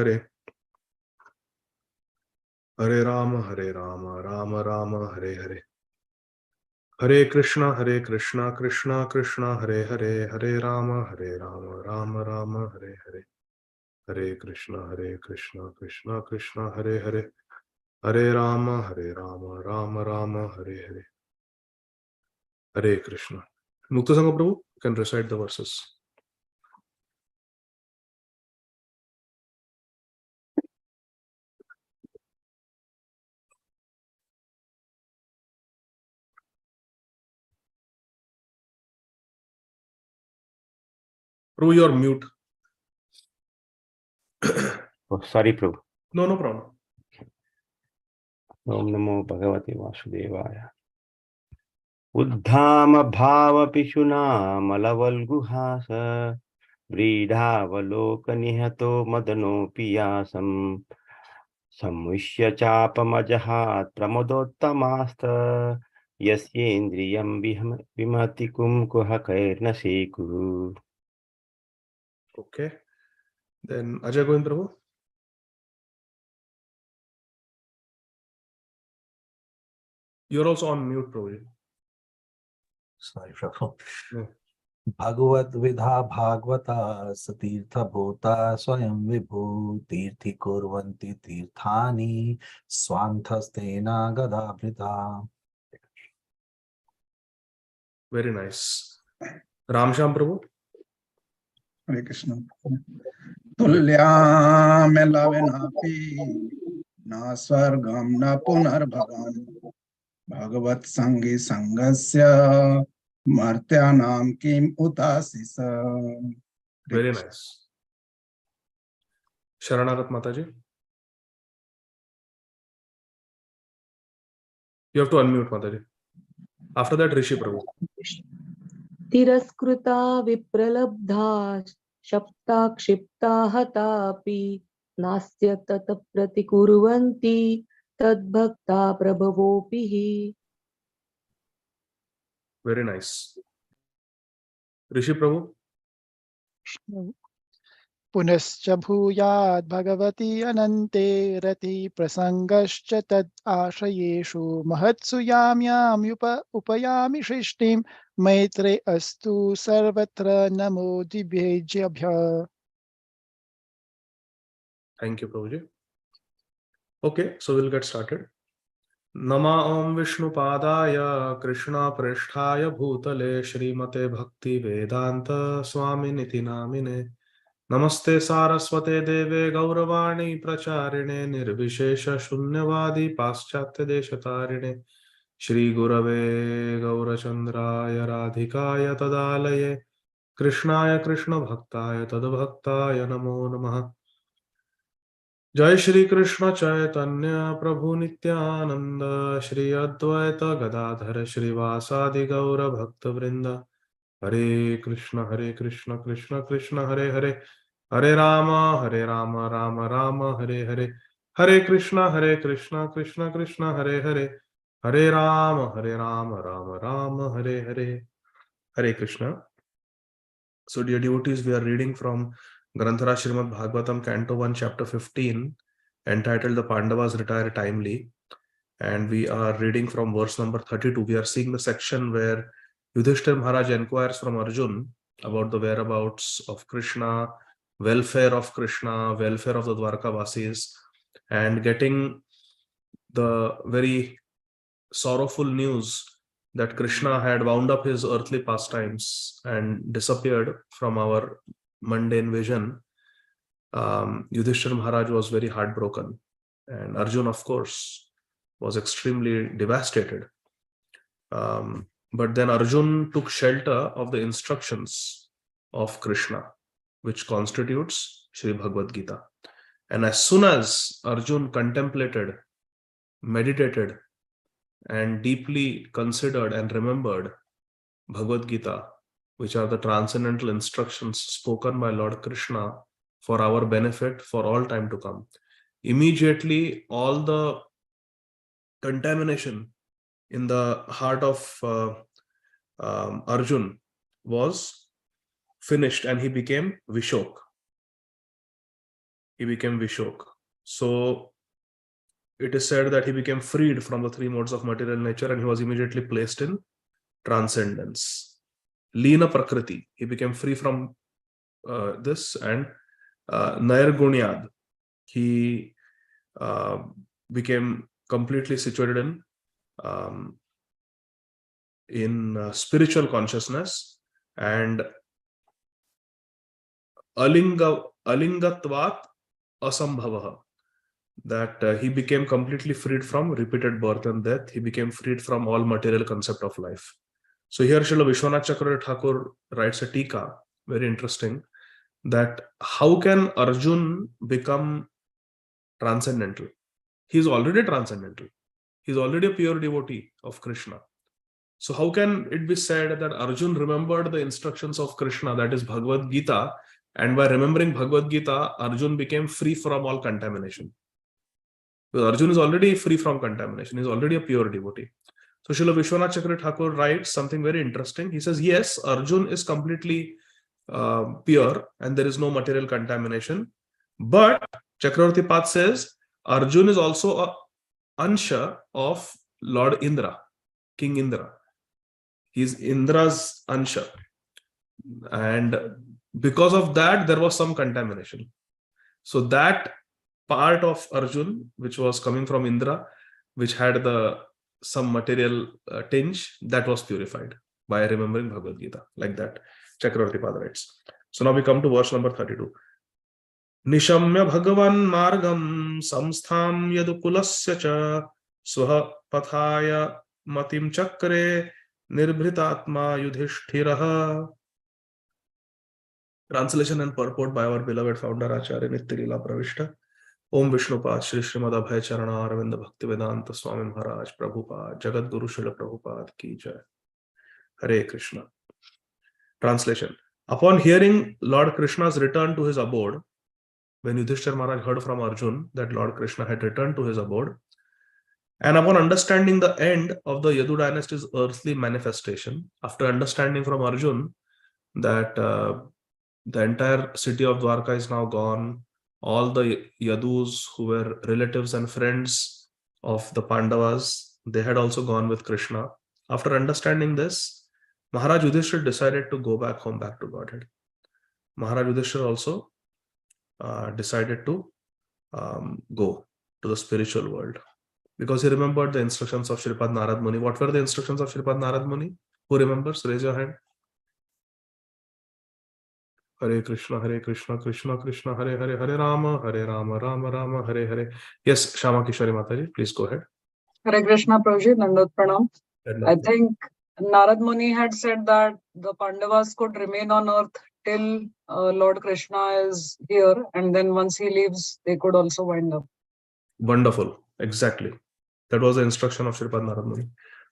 Hare. Hare Rama, Rama Rama, Hare Hare. Hare Krishna, Krishna Krishna, Hare Hare, Hare Rama, Rama Rama, Hare Hare. Hare Krishna, Krishna Krishna, Hare Hare. Hare Rama, Rama Rama, Hare Hare. Hare Krishna. Mukta Sangha Prabhu, you can recite the verses. Prabhu, you are mute. Oh, sorry, Prabhu. No problem. Om Namo Bhagavate Vasudevaya. Uddhama bhava pishuna malavalguhasa vridhavaloka nihato madano piyasam sammushya chapamajahat pramodottamastra yasyendriyam vimatikum kuhakairna seku. Okay. Then Ajay Govind Prabhu. You're also on mute, Prabhu. Sorry, Prabhu. No. Bhagavad Vidha Bhagavata Satirtha Bhota Swayam Vibhu Tirthi Kurvanti Tirthani Swanthastena Gadabhrita. Very nice. Ramsham Prabhu. Hare Krishna. Tulyam elavenapi na swargam na punarbhavam Bhagavat Sangi Sangasya Martyanam Kim Utasisa. Very nice. Sharanagat Mataji. You have to unmute, Mataji. After that, Rishi Prabhu. Tiraskruta vipralabdha shapta kshipta hatapi nasya tata pratikurvanti tadbhakta prabhavopihi. Very nice. Rishi Prabhu. Punascha bhuyad bhagavati anante rati prasangascha tad ashayeshu mahatsu yamyam upayami shrishtim maitre astu sarvatra namo dibhejabhya. Thank you, Prabhuji. Okay, so we'll get started. Nama Om Vishnu Padaya Krishna Prishthaya Bhutale Srimate Bhakti Vedanta Swami Niti Namine Namaste Saraswate Deve Gauravani Pracharine Nirvishesha Shunyavadi Paschatya Deshatarine Shri Gurave Gaurachandraya Radhikaya Tadalaye Krishnaya Krishna Bhaktaya Tadbhaktaya Namo Namaha. Jai Shri Krishna Chaitanya Prabhu Nityananda Shri Advaita Gadādhara Srivasadi Gaura Bhakta Vrinda Hare Krishna Krishna Krishna Hare Hare Hare Rama Rama Rama Hare Hare Hare Krishna Krishna Krishna Hare Hare Hare Rama Rama Rama Hare Hare. Hare Krishna. So dear devotees, we are reading from Granthara Srīmad Bhāgavatam, Canto 1, Chapter 15, entitled The Pandavas Retire Timely. And we are reading from verse number 32. We are seeing the section where Yudhishthira Maharaj inquires from Arjun about the whereabouts of Krishna, welfare of Krishna, welfare of the Dwarkavasis, and getting the very sorrowful news that Krishna had wound up his earthly pastimes and disappeared from our mundane vision. Yudhishthira Maharaj was very heartbroken, and Arjun, of course, was extremely devastated. But then Arjun took shelter of the instructions of Krishna, which constitutes Sri Bhagavad Gita. And as soon as Arjun contemplated, meditated, and deeply considered and remembered Bhagavad Gita, which are the transcendental instructions spoken by Lord Krishna for our benefit for all time to come, immediately all the contamination in the heart of Arjun was finished, and he became Vishok. he became Vishok. So it is said that he became freed from the three modes of material nature and he was immediately placed in transcendence. Lina Prakriti, he became free from this, and Nairgunyad, he became completely situated in spiritual consciousness, and Alingatvat Asambhavaha, that he became completely freed from repeated birth and death. He became freed from all material concept of life. So here Srila Vishwanath Chakravarti Thakur writes a tika, very interesting, that how can Arjun become transcendental? He is already transcendental. He is already a pure devotee of Krishna. So how can it be said that Arjun remembered the instructions of Krishna, that is Bhagavad Gita, and by remembering Bhagavad Gita, Arjun became free from all contamination? Because Arjun is already free from contamination. He is already a pure devotee. So Srila Vishwanath Chakravarti Thakur writes something very interesting. He says, yes, Arjun is completely pure and there is no material contamination. But Chakravarti Pad says, Arjun is also a ansha of Lord Indra, King Indra. He is Indra's ansha. And because of that, there was some contamination. So that part of Arjun, which was coming from Indra, which had some material tinge, that was purified by remembering Bhagavad Gita. Like that, Chakravarti Pad writes. So now we come to verse number 32. Nishamya Bhagavan Margam Samstham Yadukulasya Cha Swaha Pathaya Matim Chakre Nirbhritatma Yudhishthiraha. Translation and purport by our beloved founder Acharya Nityalila Pravishta. Om Vishnupad Shri Srimad Abhay Charana Aravinda Bhakti Vedanta Swami Maharaj Prabhupada Jagat Guru Srila Prabhupada Ki Jai. Hare Krishna. Translation. Upon hearing Lord Krishna's return to his abode, when Yudhishthira Maharaj heard from Arjun that Lord Krishna had returned to his abode, and upon understanding the end of the Yadu dynasty's earthly manifestation, after understanding from Arjun that the entire city of Dwarka is now gone, all the Yadus who were relatives and friends of the Pandavas, they had also gone with Krishna. After understanding this, Maharaj Yudhishthira decided to go back home, back to Godhead. Maharaj Yudhishthira also decided to go to the spiritual world because he remembered the instructions of Shripad Narad Muni. What were the instructions of Shripad Narad Muni? Who remembers? Raise your hand. Hare Krishna, Krishna Krishna, Hare Hare, Hare Rama, Rama Rama, Hare Hare. Yes, Shama Kishori Mataji, please go ahead. Hare Krishna, Prabhuji, Dandot Pranam. I think Narad Muni had said that the Pandavas could remain on earth till Lord Krishna is here, and then once he leaves, they could also wind up. Wonderful. Exactly. That was the instruction of Shripad Narad Muni.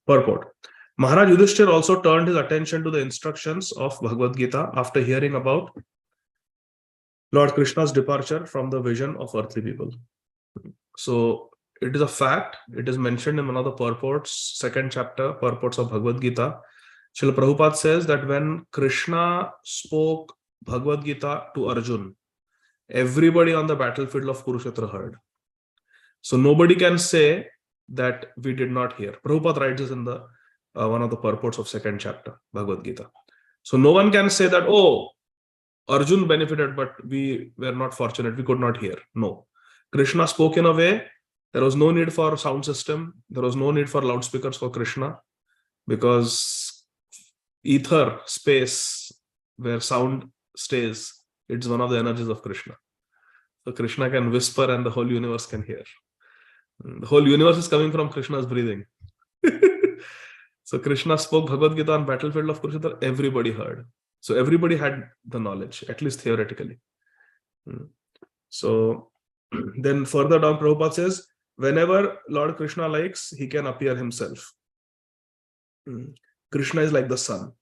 Purport. Maharaj Yudhishthira also turned his attention to the instructions of Bhagavad Gita after hearing about Lord Krishna's departure from the vision of earthly people. So it is a fact, it is mentioned in one of the purports, second chapter, purports of Bhagavad Gita. Srila Prabhupada says that when Krishna spoke Bhagavad Gita to Arjun, everybody on the battlefield of Kurukshetra heard. So nobody can say that we did not hear. Prabhupada writes this in the one of the purports of second chapter, Bhagavad Gita. So no one can say that, oh, Arjun benefited, but we were not fortunate, we could not hear. No. Krishna spoke in a way, there was no need for sound system, there was no need for loudspeakers for Krishna, because ether, space, where sound stays, it's one of the energies of Krishna. So Krishna can whisper and the whole universe can hear. The whole universe is coming from Krishna's breathing. So Krishna spoke Bhagavad Gita on battlefield of Kurukshetra, everybody heard. So everybody had the knowledge, at least theoretically. So then further down, Prabhupada says, whenever Lord Krishna likes, he can appear himself. Krishna is like the sun.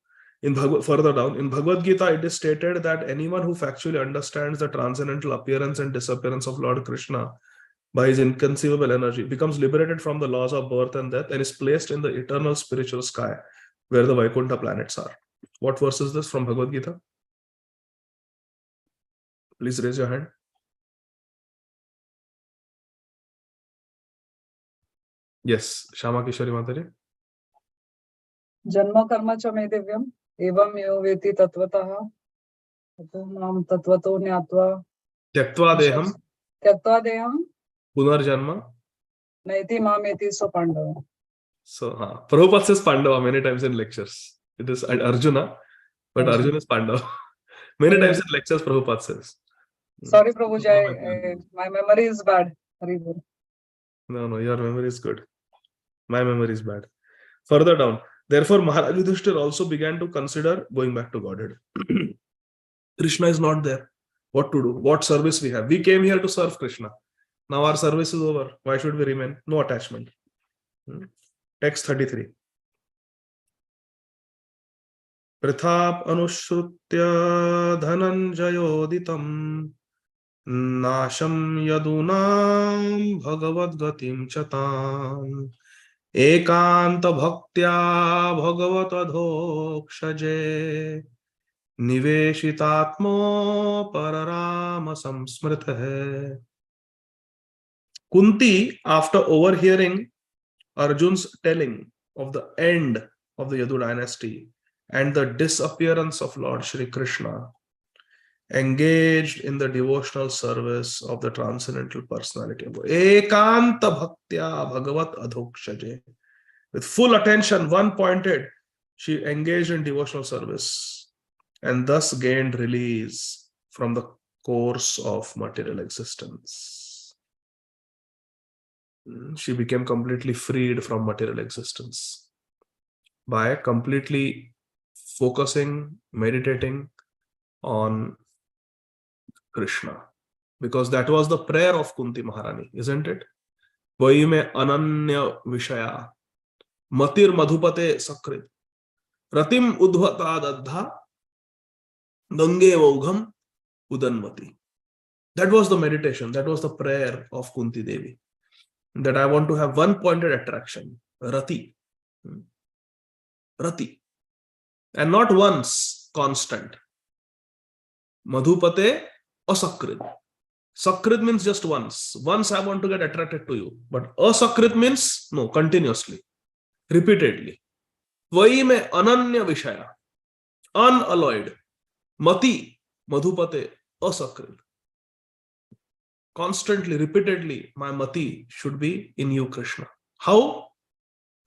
Further down, in Bhagavad Gita, it is stated that anyone who factually understands the transcendental appearance and disappearance of Lord Krishna by his inconceivable energy becomes liberated from the laws of birth and death and is placed in the eternal spiritual sky where the Vaikuntha planets are. What verse is this from Bhagavad Gita? Please raise your hand. Yes, Shama Kishori Mataji. Janma karma cha me divyam evam yo veti tatvatah tato mam tatvato nyatva Tyaktva deham tyatva deham punarjanma. naiti mameti so pandava. So, Prabhupada says Pandava many times in lectures. It is Arjuna, but Arjuna is Pandava. Many times in lectures, Prabhupada says. Sorry, Prabhuji, my memory is bad. Haribol. No, your memory is good. My memory is bad. Further down, therefore, Maharaj Yudhishthir also began to consider going back to Godhead. Krishna is not there. What to do? What service we have? We came here to serve Krishna. Now our service is over. Why should we remain? No attachment. Text 33. Prithap anushrutya dhananjayoditam nasham yadunam bhagavad gatim chatam ekanta bhaktya bhagavat adhokshaje niveshitatmo pararama samsmritah. Kunti, after overhearing Arjun's telling of the end of the Yadu dynasty and the disappearance of Lord Shri Krishna, engaged in the devotional service of the transcendental personality of God. Ekanta bhaktya bhagavat adhokshaje. With full attention, one-pointed, she engaged in devotional service and thus gained release from the course of material existence. She became completely freed from material existence by completely focusing, meditating on Krishna. Because that was the prayer of Kunti Maharani, isn't it? Vaime ananya vishaya matir madhupate sakrit ratim udhvata dadha gange vaugham udanmati. That was the meditation, that was the prayer of Kunti Devi. That I want to have one pointed attraction, Rati. Rati. And not once, constant. Madhupate asakrit. Sakrit means just once. Once I want to get attracted to you. But asakrit means, no, continuously, repeatedly. Vaime ananya vishaya. Unalloyed. Mati, madhupate asakrit. Constantly, repeatedly, my mati should be in you, Krishna. How?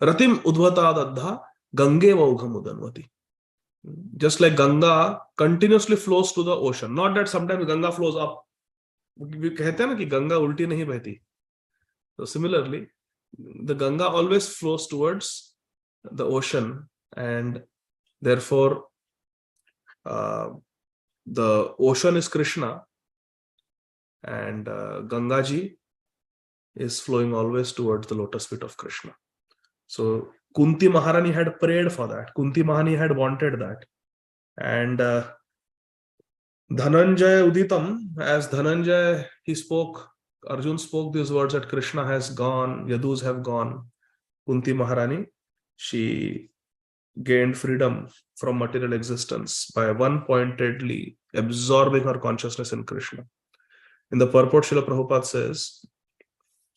Ratim udvata dadha gange vaugham udanvati. Just like Ganga continuously flows to the ocean. Not that sometimes Ganga flows up. We कहते हैं ना कि Ganga उल्टी नहीं बहती. So similarly, the Ganga always flows towards the ocean, and therefore the ocean is Krishna, and Ganga ji is flowing always towards the lotus feet of Krishna. So Kunti Maharani had prayed for that. Kunti Maharani had wanted that. And Dhananjaya Uditam, as Dhananjaya, he spoke, Arjun spoke these words that Krishna has gone, Yadus have gone. Kunti Maharani, she gained freedom from material existence by one-pointedly absorbing her consciousness in Krishna. In the purport, Srila Prabhupada says,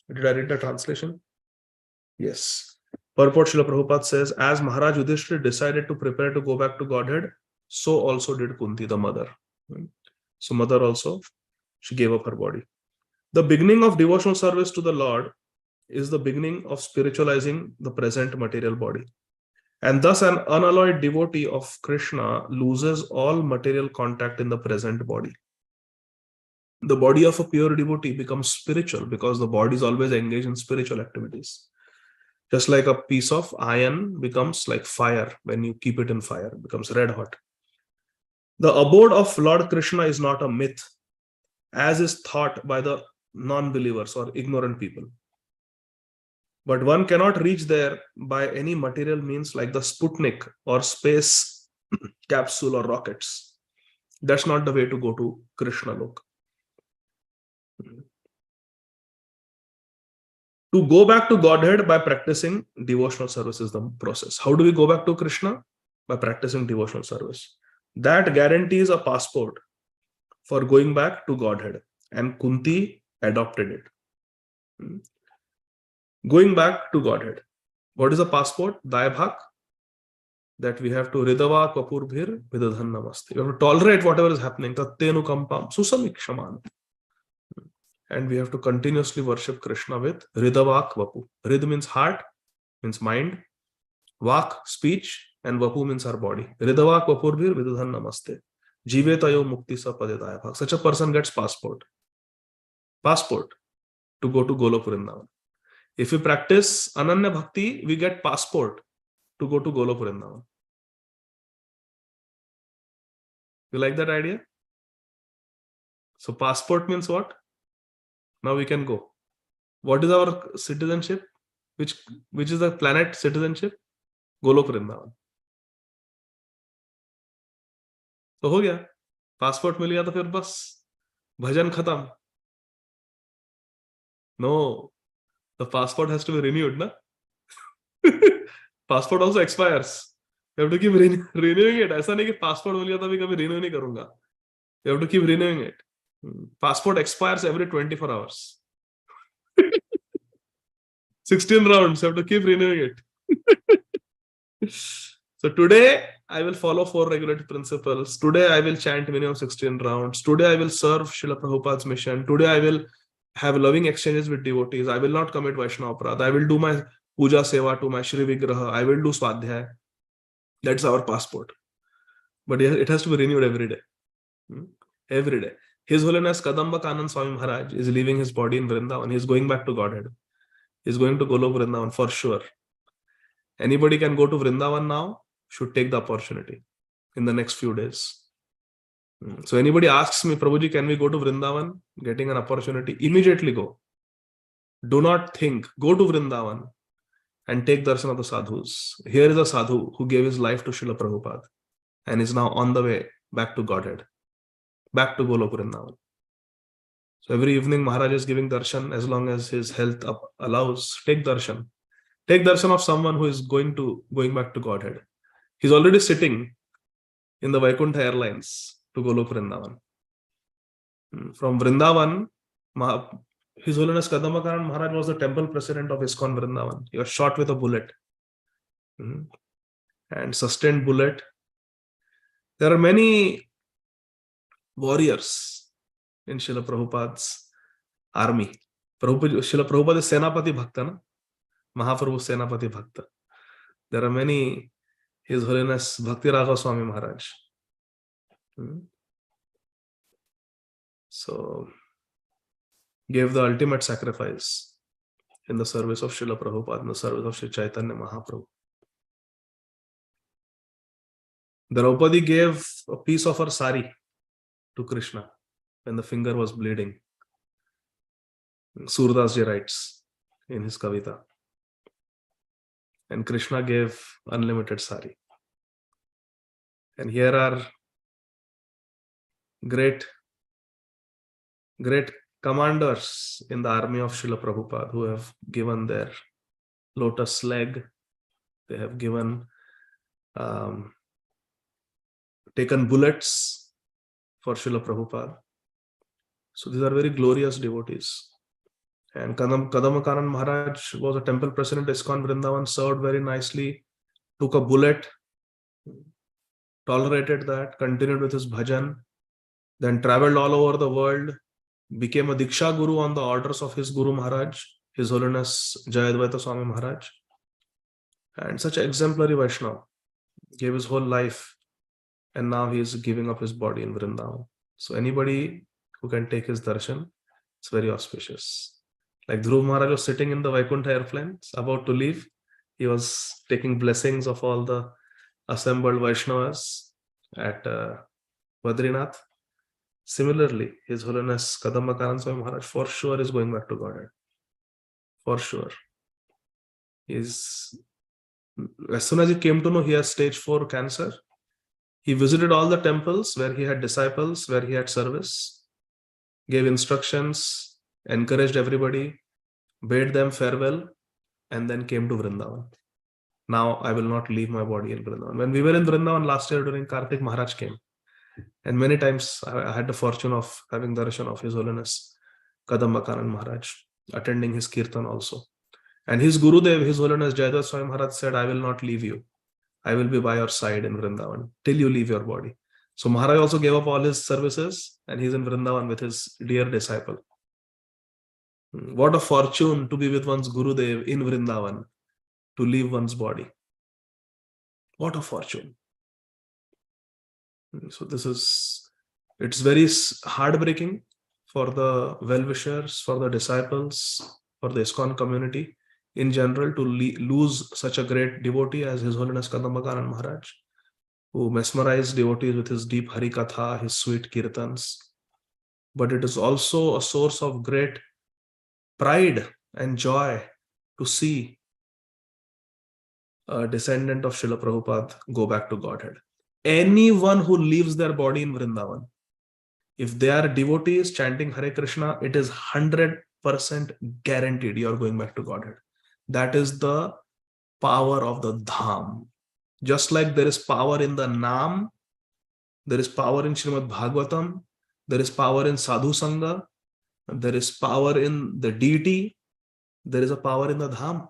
did I read the translation? Yes. Purport, Srila Prabhupada says, as Maharaj Yudhishthira decided to prepare to go back to Godhead, so also did Kunti, the mother. So mother also, she gave up her body. The beginning of devotional service to the Lord is the beginning of spiritualizing the present material body. And thus an unalloyed devotee of Krishna loses all material contact in the present body. The body of a pure devotee becomes spiritual because the body is always engaged in spiritual activities. Just like a piece of iron becomes like fire when you keep it in fire, it becomes red hot. The abode of Lord Krishna is not a myth, as is thought by the non-believers or ignorant people. But one cannot reach there by any material means like the Sputnik or space capsule or rockets. That's not the way to go to Krishna Lok. To go back to Godhead by practicing devotional service is the process. How do we go back to Krishna? By practicing devotional service. That guarantees a passport for going back to Godhead. And Kunti adopted it. Going back to Godhead. What is a passport? Daibhak. That we have to Ridava Kapurbhir Vidadhan Namaste. We have to tolerate whatever is happening. Tattenu Kampam Susamikshaman. And we have to continuously worship Krishna with Ridavak Vapu. Rid means heart, means mind. Vak, speech, and Vapu means our body. Ridavak Vapurbhir Vidadhan Namaste. Jivetayo Mukti Sapade Daibhak. Such a person gets passport. Passport to go to Golok Vrindavan. If we practice Ananya Bhakti, we get passport to go to Golok Vrindavan. You like that idea? So passport means what? Now we can go. What is our citizenship? Which is the planet citizenship? Golok Vrindavan. तो हो गया. Passport मिल गया तो फिर बस भजन खत्म. No, the passport has to be renewed, na? Passport also expires. You have to keep renewing it. ऐसा नहीं कि passport मिल गया तो अभी कभी renew नहीं करूंगा. You have to keep renewing it. Passport expires every 24 hours. 16 rounds. You have to keep renewing it. So today I will follow 4 regulative principles. Today I will chant minimum 16 rounds. Today I will serve Srila Prabhupada's mission. Today I will have loving exchanges with devotees. I will not commit Vaishnava Aparadha. I will do my puja seva to my Shri Vigraha. I will do Swadhyaya. That's our passport. But it has to be renewed every day. Every day. His Holiness Kadamba Kanan Swami Maharaj is leaving his body in Vrindavan. He is going back to Godhead. He is going to Golok Vrindavan for sure. Anybody can go to Vrindavan now, should take the opportunity in the next few days. So anybody asks me, Prabhuji, can we go to Vrindavan? Getting an opportunity, immediately go. Do not think. Go to Vrindavan and take darshan of the sadhus. Here is a sadhu who gave his life to Srila Prabhupada and is now on the way back to Godhead, back to Golok Vrindavan. So every evening Maharaj is giving darshan as long as his health allows. Take darshan. Take darshan of someone who is going back to Godhead. He's already sitting in the Vaikuntha Airlines to Golok Vrindavan. From Vrindavan, His Holiness Kadambakaran Maharaj was the temple president of ISKCON Vrindavan. He was shot with a bullet. And sustained bullet. There are many warriors in Srila Prabhupada's army. Srila Prabhupada is Senapati Bhakta, na? Mahaprabhu Senapati Bhakta. There are many. His Holiness Bhakti Raghav Swami Maharaj. So, gave the ultimate sacrifice in the service of Srila Prabhupada, in the service of Sri Chaitanya Mahaprabhu. Draupadi gave a piece of her sari to Krishna when the finger was bleeding. Surdas ji writes in his Kavita. And Krishna gave unlimited sari. And here are great commanders in the army of Srila Prabhupada who have given their lotus leg. They have given, taken bullets for Srila Prabhupada. So these are very glorious devotees. And Kadambakaran Maharaj was a temple president of ISKCON Vrindavan, served very nicely, took a bullet, tolerated that, continued with his bhajan, then traveled all over the world, became a Diksha Guru on the orders of his Guru Maharaj, His Holiness Jayadvaita Swami Maharaj. And such an exemplary Vaishnava, gave his whole life, and now he is giving up his body in Vrindavan. So anybody who can take his darshan, it's very auspicious. Like Dhruv Maharaj was sitting in the Vaikuntha airplanes, about to leave. He was taking blessings of all the assembled Vaishnavas at Badrinath. Similarly, His Holiness Kadambakaran Swami Maharaj for sure is going back to Godhead. For sure. As soon as he came to know he has stage 4 cancer, he visited all the temples where he had disciples, where he had service, gave instructions, encouraged everybody, bade them farewell, and then came to Vrindavan. Now I will not leave my body in Vrindavan. When we were in Vrindavan last year during Kartik, Maharaj came. And many times I had the fortune of having darshan of His Holiness Kadambakaran Maharaj, attending his kirtan also. And his Gurudev, His Holiness Jayadeva Swami Maharaj said, I will not leave you. I will be by your side in Vrindavan till you leave your body. So Maharaj also gave up all his services and he's in Vrindavan with his dear disciple. What a fortune to be with one's Gurudev in Vrindavan, to leave one's body. What a fortune. So it's very heartbreaking for the well-wishers, for the disciples, for the ISKCON community in general to lose such a great devotee as His Holiness Kadambakaran Maharaj, who mesmerized devotees with his deep Harikatha, his sweet kirtans. But it is also a source of great pride and joy to see a descendant of Srila Prabhupada go back to Godhead. Anyone who leaves their body in Vrindavan, if they are devotees chanting Hare Krishna, it is 100% guaranteed you are going back to Godhead. That is the power of the Dham. Just like there is power in the Naam, there is power in Srīmad Bhāgavatam, there is power in Sadhu Sangha, there is power in the deity, there is a power in the Dham.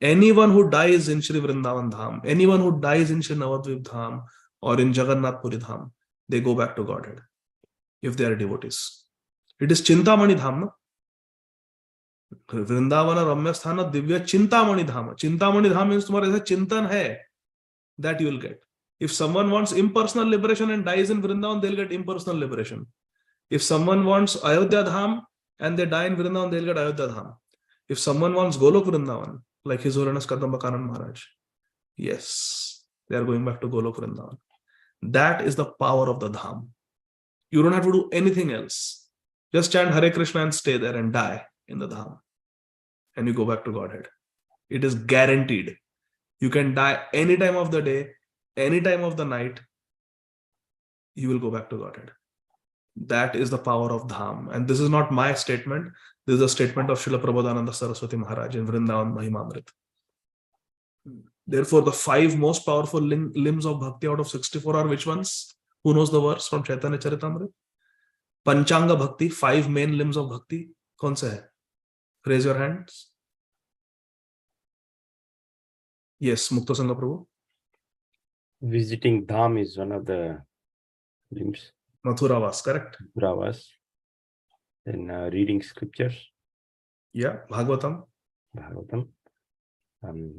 Anyone who dies in Shri Vrindavan Dham, anyone who dies in Shri Navadvip Dham or in Jagannath Puri Dham, they go back to Godhead if they are devotees. It is Chintamani Dham. No? Vrindavana Ramya Sthana Divya Chintamani Dham. Chintamani Dham means तुम्हारे ऐसा चिंतन है, that you will get. If someone wants impersonal liberation and dies in Vrindavan, they'll get impersonal liberation. If someone wants Ayodhya Dham and they die in Vrindavan, they'll get Ayodhya Dham. If someone wants Golok Vrindavan, like His Holiness Kadambakaran Maharaj, yes, they are going back to Golok Vrindavan. That is the power of the Dham. You don't have to do anything else. Just chant Hare Krishna and stay there and die in the Dham. And you go back to Godhead. It is guaranteed. You can die any time of the day, any time of the night. You will go back to Godhead. That is the power of Dham. And this is not my statement. This is a statement of Srila Prabodhananda Saraswati Maharaj in Vrindavan Mahimamrit. Therefore, the 5 most powerful limbs of Bhakti out of 64 are which ones? Who knows the verse from Chaitanya Charitamrita? Panchanga Bhakti, 5 main limbs of Bhakti. Kaun se hai? Raise your hands. Yes, Mukta Sangha Prabhu. Visiting Dham is one of the limbs. Mathuravas, correct? Mathuravas. Then reading scriptures. Yeah, Bhagavatam. Bhagavatam.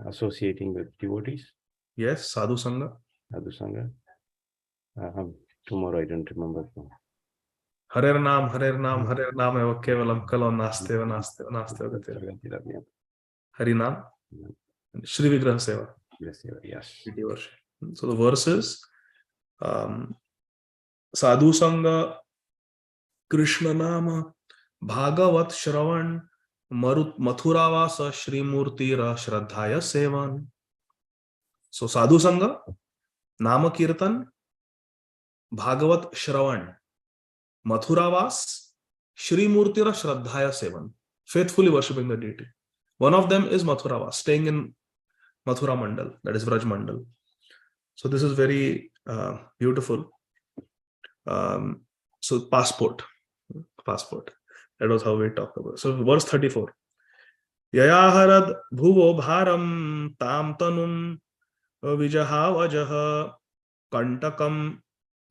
Associating with devotees. Yes, Sadhu Sangha. Sadhu Sangha. Tomorrow I don't remember. Harer Naam eva kevalam kalo nasteva gateva. Hari Naam. Shri Vigraha Seva. Yes. So the verse is Sadhu Sangha, Krishna Nama, Bhagavat Shravan, Mathuravasa Srimurti Ra Shraddhaya Sevan. So Sadhu Sangha, Nama Kirtan, Bhagavat Shravan, Mathuravas, Srimurti Ra Shraddhaya Sevan. Faithfully worshipping the deity. One of them is Mathuravas, staying in Mathura Mandal, that is Vraj Mandal. So this is very beautiful. So passport. That was how we talked about it. So verse 34. Yayaharad bhuvo bharam tam tanum vijahavajaha kantakam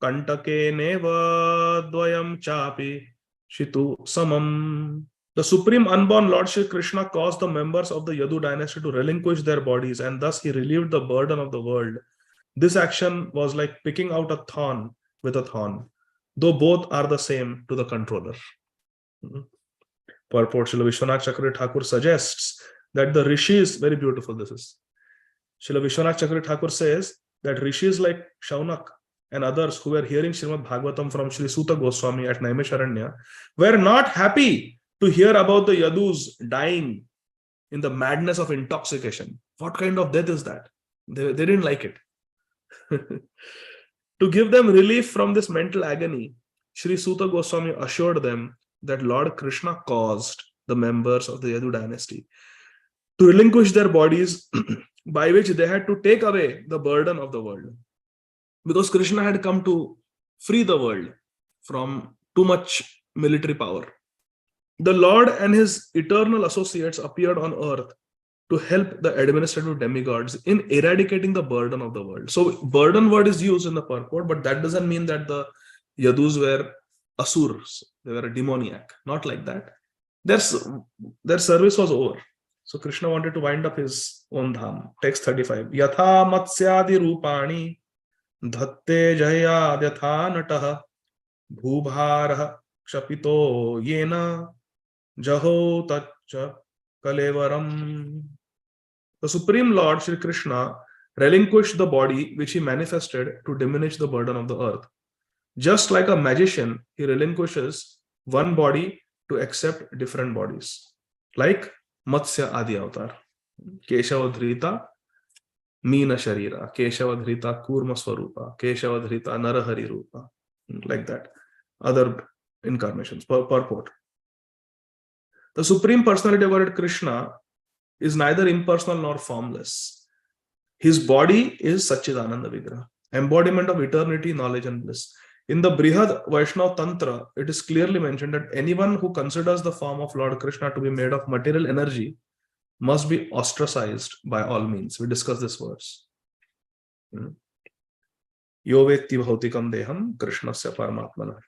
kantake neva dvayam chapi shitu samam. The Supreme Unborn Lord Shri Krishna caused the members of the Yadu dynasty to relinquish their bodies, and thus he relieved the burden of the world. This action was like picking out a thorn with a thorn, though both are the same to the controller. Purport Srila Vishwanath Chakravarti Thakur suggests that the rishis, very beautiful this is. Srila Vishwanath Chakravarti Thakur says that rishis like Shaunak and others who were hearing Srimad Bhagavatam from Sri Suta Goswami at Naimesharanya were not happy to hear about the Yadus dying in the madness of intoxication. What kind of death is that? They didn't like it. To give them relief from this mental agony, Sri Suta Goswami assured them that Lord Krishna caused the members of the Yadu dynasty to relinquish their bodies by which they had to take away the burden of the world. Because Krishna had come to free the world from too much military power. The Lord and his eternal associates appeared on earth to help the administrative demigods in eradicating the burden of the world. So burden word is used in the purport, but that doesn't mean that the Yadus were asurs, they were demoniac. Not like that. Their service was over. So Krishna wanted to wind up his own dham. Text 35. Yatha matsyadi rupani dhatte jaya yatha nataha bhubharah kshapito yena jaho tacha kalevaram. The Supreme Lord Shri Krishna relinquished the body which he manifested to diminish the burden of the earth. Just like a magician, he relinquishes one body to accept different bodies. Like Matsya Adi Avatar. Keshavadhrita Meena Sharira. Keshavadhrita Kurma Swarupa. Keshavadhrita Narahari Rupa. Like that. Other incarnations. Purport. The Supreme Personality of Godhead Krishna is neither impersonal nor formless. His body is Satchidananda Vigraha, embodiment of eternity, knowledge and bliss. In the Brihad Vaishnava Tantra, it is clearly mentioned that anyone who considers the form of Lord Krishna to be made of material energy must be ostracized by all means. We discussed this verse. Yo vetti bhautikam deham krishnasya paramatmana.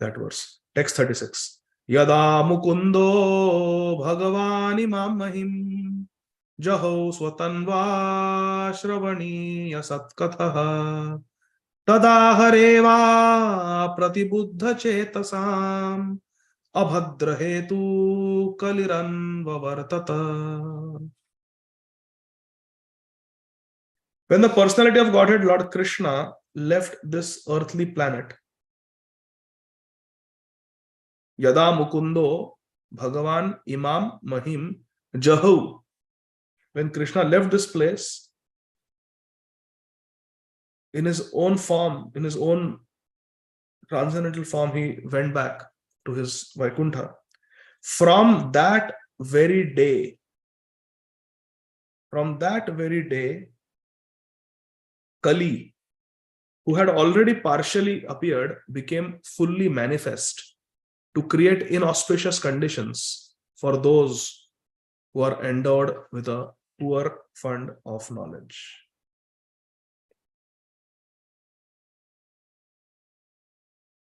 That verse. Text 36. Yada mukundo bhagavani mamahim jaho swatanva shravani yasatkatha tada hareva pratibuddha chetasam abhadra hetu kaliran vavartata. When the personality of Godhead Lord Krishna left this earthly planet, Yada Mukundo Bhagavan Imam Mahim Jahu. When Krishna left this place, in his own form, in his own transcendental form, he went back to his Vaikuntha. From that very day, Kali, who had already partially appeared, became fully manifest to create inauspicious conditions for those who are endowed with a poor fund of knowledge.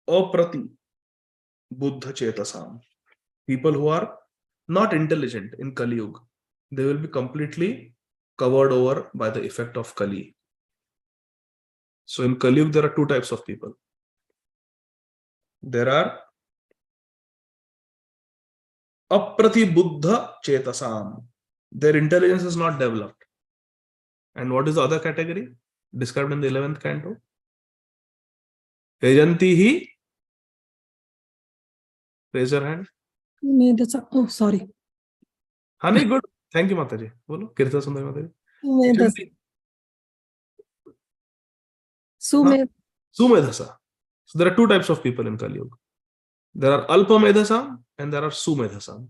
Aprati Buddha Chetasam. People who are not intelligent in Kali Yuga, they will be completely covered over by the effect of Kali. So in Kali Yuga, there are two types of people. There are Aprati Buddha Chetasam. Their intelligence is not developed. And what is the other category? Described in the 11th canto. Yajantihi. Raise your hand. Oh, sorry. Honey, good. Thank you, Mataji. Bolo, Kirta Sundari Mataji. Sumedhasa. So there are two types of people in Kali Yuga. There are Alpa Medhasam and there are Sumedhasam.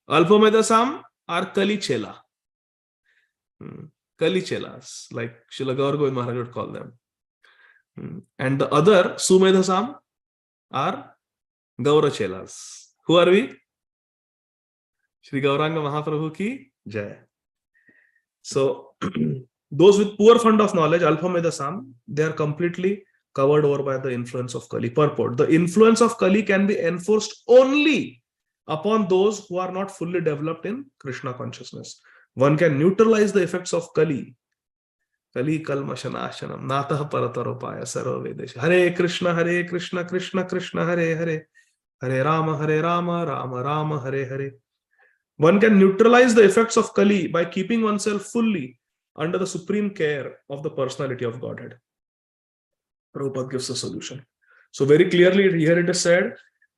Alpa Medhasam are Kali Chela. Kali Chelas, like Srila Gaur Govind Maharaj would call them. And the other Sumedhasam are Gaura Chelas. Who are we? Shri Gauranga Mahaprabhu ki Jai. So those with poor fund of knowledge, Alpha Medhasam, they are completely covered over by the influence of Kali. Purport. The influence of Kali can be enforced only upon those who are not fully developed in Krishna consciousness. One can neutralize the effects of Kali. Kali kalmashanashanam natah parataropaya sarva vedesh. Hare Krishna, Krishna Krishna, Hare Hare. Hare Rama, Rama Rama, Hare Hare. One can neutralize the effects of Kali by keeping oneself fully under the supreme care of the personality of Godhead. Prabhupada gives a solution. So very clearly here it is said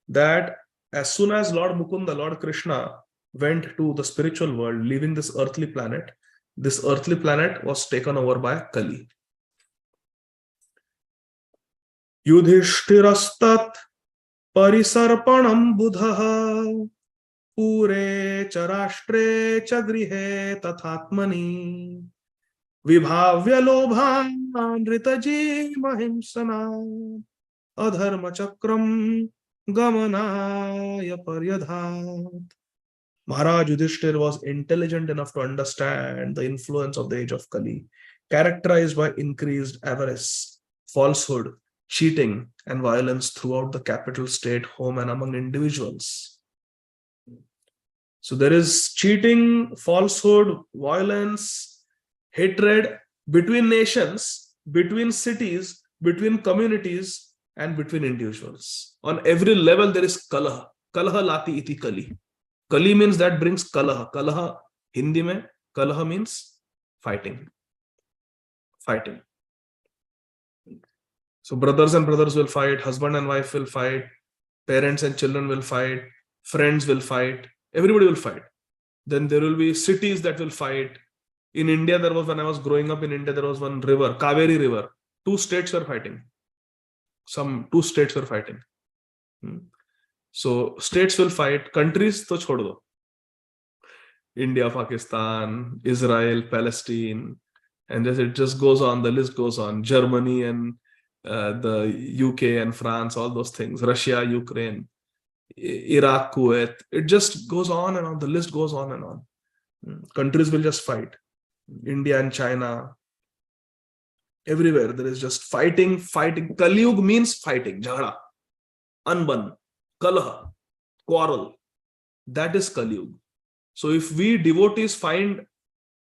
that as soon as Lord Mukunda, Lord Krishna went to the spiritual world, leaving this earthly planet was taken over by Kali. Yudhishthirastat parisarpanam buddha pure charashtre chagrihe tathatmani vibhavya lobhan ritaji mahimsana adharma chakram gamanaya paryadhat. Maharaj Yudhishthir was intelligent enough to understand the influence of the age of Kali, characterized by increased avarice, falsehood, cheating, and violence throughout the capital state, home, and among individuals. So there is cheating, falsehood, violence, hatred between nations, between cities, between communities, and between individuals. On every level, there is kalaha. Kalaha lati iti kali. Kali means that brings kalaha. Kalaha, Hindi mein, kalaha means fighting. Fighting. So brothers and brothers will fight, husband and wife will fight, parents and children will fight, friends will fight, everybody will fight. Then there will be cities that will fight. In India, there was, when I was growing up in India, there was one river, Kaveri River. 2 states were fighting. 2 states were fighting. So states will fight, countries to chhod do. India, Pakistan, Israel, Palestine, and it just goes on, the list goes on. Germany and the UK and France, all those things, Russia, Ukraine, Iraq, Kuwait, it just goes on and on, the list goes on and on. Countries will just fight. India and China, everywhere there is just fighting. Kali Yuga means fighting, jhagda, anban, kalaha, quarrel. That is Kali Yuga. So if we devotees find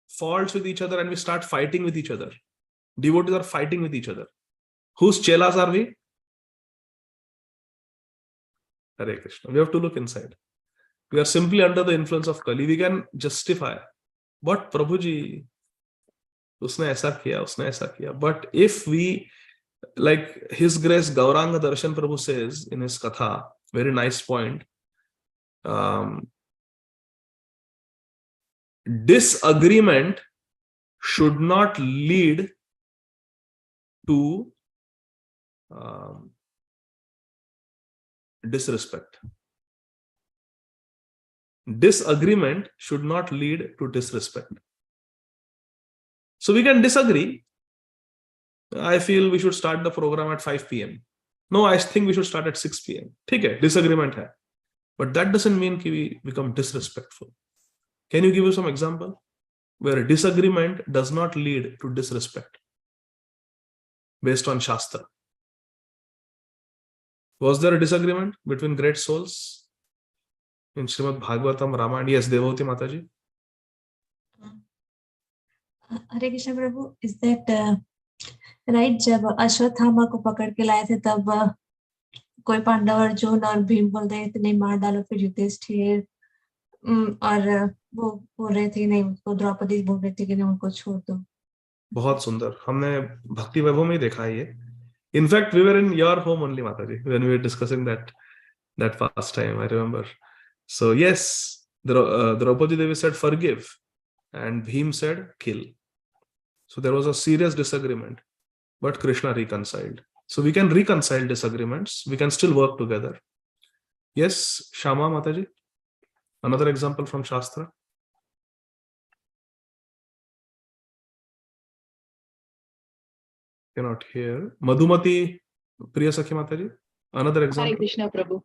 faults with each other and we start fighting with each other, devotees are fighting with each other, whose chelas are we? Hare Krishna. We have to look inside. We are simply under the influence of Kali. We can justify, but Prabhuji, usne aisa kiya. But if we, like His Grace Gauranga Darshan Prabhu says in his Katha, very nice point, disagreement should not lead to disrespect. Disagreement should not lead to disrespect. So we can disagree. I feel we should start the program at 5 p.m. No, I think we should start at 6 p.m. Okay, disagreement hai. But that doesn't mean that we become disrespectful. Can you give us some example where disagreement does not lead to disrespect based on Shastra? Was there a disagreement between great souls in Srīmad Bhāgavatam, Ramayana? Yes, Devavati Mataji. Hare Krishna Prabhu, is that right? जब अश्वत्थामा को पकड़ के लाए थे तब कोई पांडव अर्जुन और भीम बोल रहे थे नहीं मार डालो, फिर युधिष्ठिर और वो बोल रहे थे नहीं, उसको द्रौपदी बोल रहे थे कि नहीं उनको छोड़ दो. बहुत सुंदर. हमने भक्ति वैभव में देखा है ये. In fact, we were in your home only, Mataji, when we were discussing that pastime, I remember. So yes, Draupadi Devi said forgive, and Bhim said kill. So there was a serious disagreement, but Krishna reconciled. So we can reconcile disagreements. We can still work together. Yes, Shama Mataji, another example from Shastra. Cannot hear. Madhumati Priyasakhi Mataji, another example. Hare Krishna Prabhu.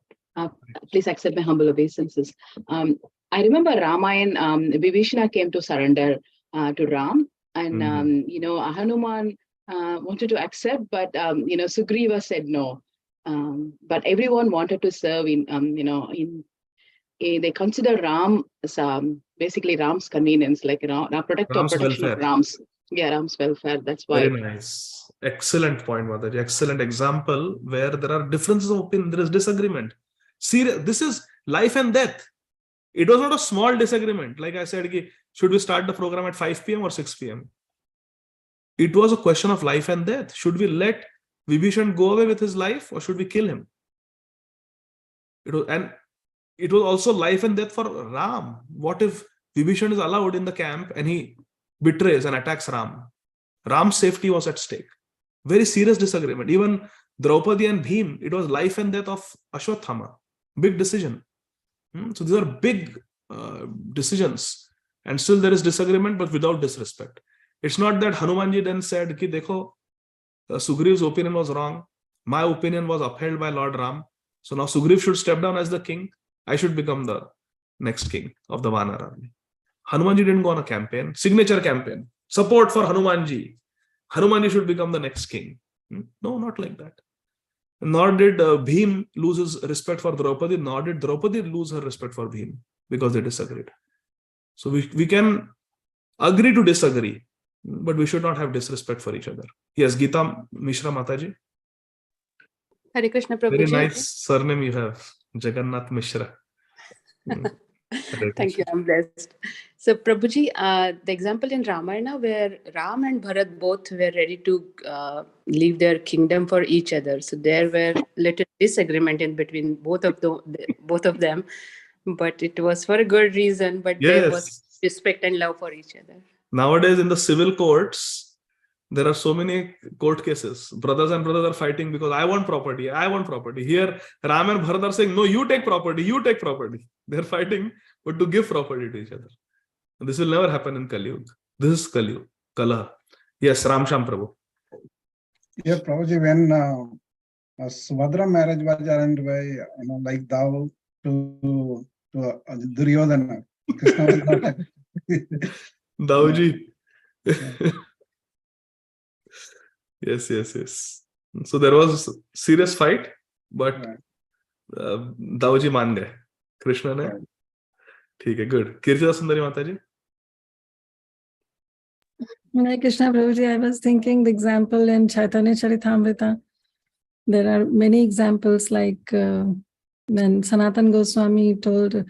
Please accept my humble obeisances. I remember Ramayana, Vibhishana came to surrender to Ram, and Hanuman wanted to accept, but Sugriva said no. But everyone wanted to serve they consider Ram as basically Ram's convenience, like protection of Ram's. Yeah, Ram's welfare. That's why. Very nice. Excellent point, Mataji. Excellent example where there are differences of opinion. There is disagreement. Serious. This is life and death. It was not a small disagreement. Like I said, should we start the program at 5 p.m. or 6 p.m.? It was a question of life and death. Should we let Vibhishan go away with his life or should we kill him? It was also life and death for Ram. What if Vibhishan is allowed in the camp and he betrays and attacks Ram? Ram's safety was at stake. Very serious disagreement. Even Draupadi and Bhim, it was life and death of Ashwatthama. Big decision. So these are big decisions. And still there is disagreement, but without disrespect. It's not that Hanumanji then said, Ki dekho, Sugriv's opinion was wrong. My opinion was upheld by Lord Ram. So now Sugriv should step down as the king. I should become the next king of the Vanar army. Hanumanji didn't go on a campaign, signature campaign, support for Hanumanji. Hanumanji should become the next king. No, not like that. Nor did Bhim lose his respect for Draupadi, nor did Draupadi lose her respect for Bhim because they disagreed. So we can agree to disagree, but we should not have disrespect for each other. Yes, Geeta Mishra Mataji. Hare Krishna Prabhuji. Very nice surname you have, Jagannath Mishra. Thank you, I'm blessed. So Prabhuji, the example in Ramayana where Ram and Bharat both were ready to leave their kingdom for each other. So there were little disagreement in between both of them, but it was for a good reason. But there was respect and love for each other. Nowadays in the civil courts, there are so many court cases. Brothers and brothers are fighting because I want property. I want property. Here, Ram and Bharat are saying, no, you take property. You take property. They're fighting, but to give property to each other. And this will never happen in Kali Yuga. This is Kali Yuga. Kala. Yes, Ram Sham Prabhu. Yeah, Prabhuji, when Subhadra marriage was arranged by, like thou to Duryodhana. Krishna was not happy. Dauji. Yes. So there was a serious fight, but Dauji मान गए. Krishna ने. ठीक है, good. Kirtida Sundari Mataji. Hare Krishna Prabhuji, I was thinking the example in Chaitanya Charitamrita. There are many examples like when Sanatan Goswami told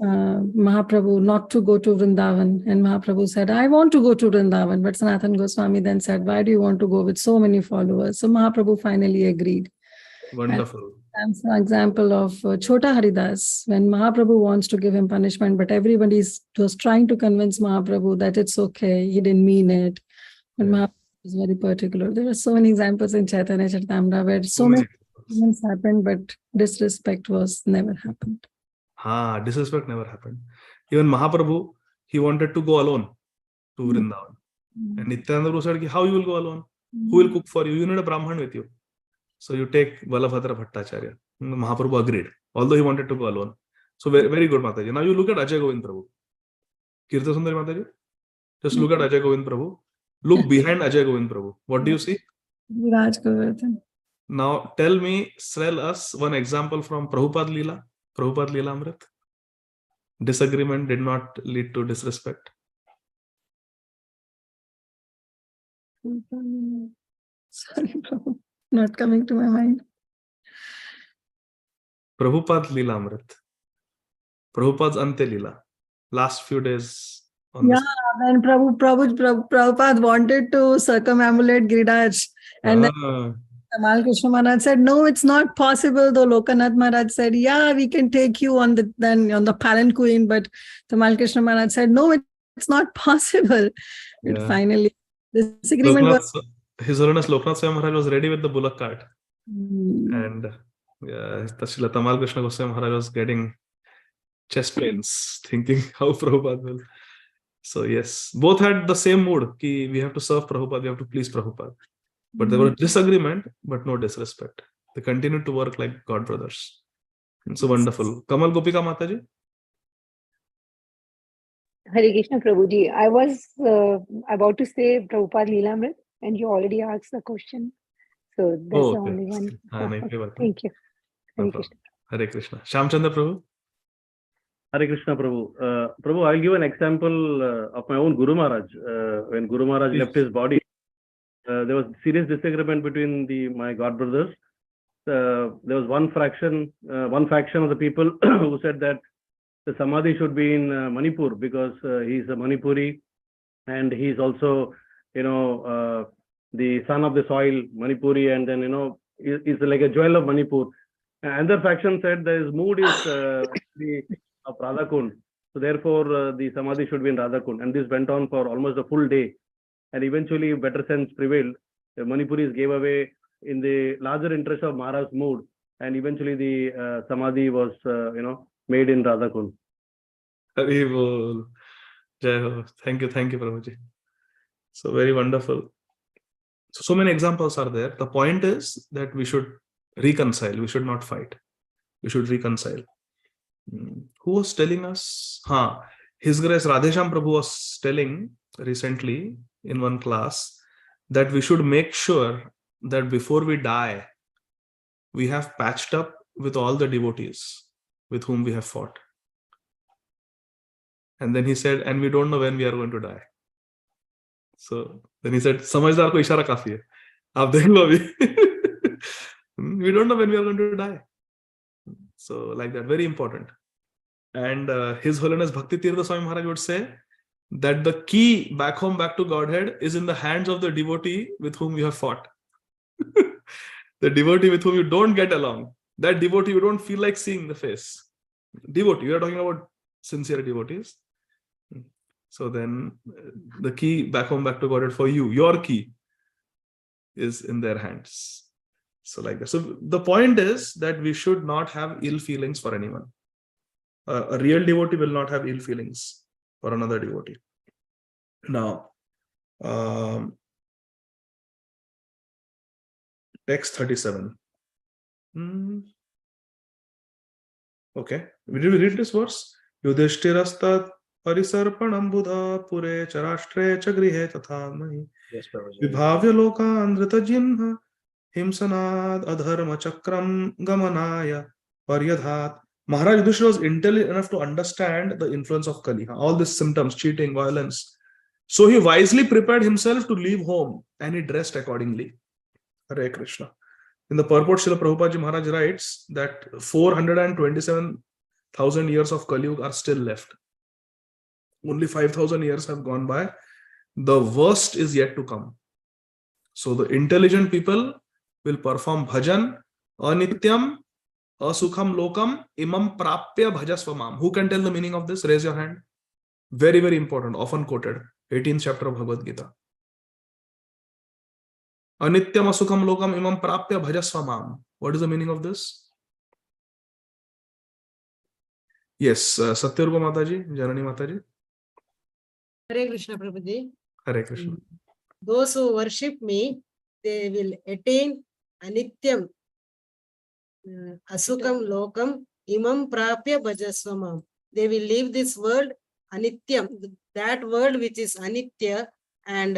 Mahaprabhu not to go to Vrindavan, and Mahaprabhu said, I want to go to Vrindavan, but Sanatan Goswami then said, why do you want to go with so many followers? So Mahaprabhu finally agreed. Wonderful. And an example of Chota Haridas, when Mahaprabhu wants to give him punishment, but everybody was trying to convince Mahaprabhu that it's okay, he didn't mean it. But Mahaprabhu was very particular. There are so many examples in Chaitanya Charitamrita where so many things happened, but disrespect was never happened. Disrespect never happened. Even Mahaprabhu, he wanted to go alone to Vrindavan. And Nityananda Prabhu said, how you will go alone? Who will cook for you? You need a Brahman with you. So you take Balabhadra Bhattacharya. Mahaprabhu agreed, although he wanted to go alone. So very, very good, Mataji. Now you look at Ajay Govind Prabhu. Kirta Sundari Mataji. Just look at Ajay Govind Prabhu. Look behind Ajay Govind Prabhu. What do you see? Raj Govardhan. Now tell us one example from Prabhupada Leela. Prabhupada Leela Amrit. Disagreement did not lead to disrespect. Sorry, Prabhu. Not coming to my mind. Prabhupada Leela Amrit. Prabhupada's Ante Leela. Last few days. On when Prabhupada wanted to circumambulate Giriraj, and then Tamal Krishna Maharaj said, no, it's not possible. Though Lokanath Maharaj said, yeah, we can take you on the palanquin, but Tamal Krishna Maharaj said, no, it's not possible. But finally, this agreement was... His Holiness Loknath Swami Maharaj was ready with the bullock cart. And Tashila Tamal Krishna Goswami Maharaj was getting chest pains, thinking how Prabhupada will. So yes, both had the same mood. We have to serve Prabhupada, we have to please Prabhupada. But there was disagreement, but no disrespect. They continued to work like God brothers. And so wonderful. Kamal Gopika Mataji. Hare Krishna Prabhuji. I was about to say Prabhupada Leelamrit, and you already asked the question. So that's the only one. Thank you. Hare Krishna. Hare Krishna. Shamchandra Prabhu. Hare Krishna Prabhu. Prabhu, I'll give an example of my own Guru Maharaj. When Guru Maharaj left his body, there was serious disagreement between my god brothers. There was one faction of the people who said that the Samadhi should be in Manipur because he's a Manipuri and he's also, the son of the soil, Manipuri, and then, is like a jewel of Manipur. Another faction said that his mood is of Radhakund. So therefore, the Samadhi should be in Radhakund. And this went on for almost a full day. And eventually, better sense prevailed. The Manipuris gave away in the larger interest of Maharaj's mood. And eventually, the Samadhi was, made in Radhakund. Haribol. Jai Ho. Thank you, Prabhuji. So very wonderful. So many examples are there. The point is that we should reconcile. We should not fight. We should reconcile. Who was telling us? His Grace Radhesham Prabhu was telling recently in one class that we should make sure that before we die, we have patched up with all the devotees with whom we have fought. And then he said, and we don't know when we are going to die. So then he said, Samajdar ko ishara kafi hai. Aap dekh lo abhi. We don't know when we are going to die. So like that, very important. And His Holiness Bhakti Tirtha Swami Maharaj would say that the key back home, back to Godhead is in the hands of the devotee with whom you have fought. The devotee with whom you don't get along. That devotee you don't feel like seeing the face. Devotee, we are talking about sincere devotees. So then the key back home, back to Godhead for you, your key is in their hands. So like that. So the point is that we should not have ill feelings for anyone. A real devotee will not have ill feelings for another devotee. Now, text 37. Okay, did we read this verse? Yudhishthirastat parisarpanam buddha pure charashtre chagrihe tathamai vibhavya lokan dhritajinha himsanad adharma chakram gamanaya paryadhat. Maharaj Yudhishthira was intelligent enough to understand the influence of Kali, all these symptoms, cheating, violence. So he wisely prepared himself to leave home and he dressed accordingly. Hare Krishna. In the purport, Srila Prabhupada Ji Maharaj writes that 427,000 years of Kali Yuga are still left. Only 5,000 years have gone by. The worst is yet to come. So the intelligent people will perform bhajan, anityam, asukham lokam, imam prapya bhajasvamam. Who can tell the meaning of this? Raise your hand. Very, very important, often quoted. 18th chapter of Bhagavad Gita. Anityam asukham lokam imam prapya bhajasvamam. What is the meaning of this? Yes, Satyarga Mataji, Janani Mataji. Hare Krishna Prabhuji. Hare Krishna. Those who worship me, they will attain anityam, asukam lokam, imam prapya bhajasvamam. They will leave this world anityam, that world which is anitya, and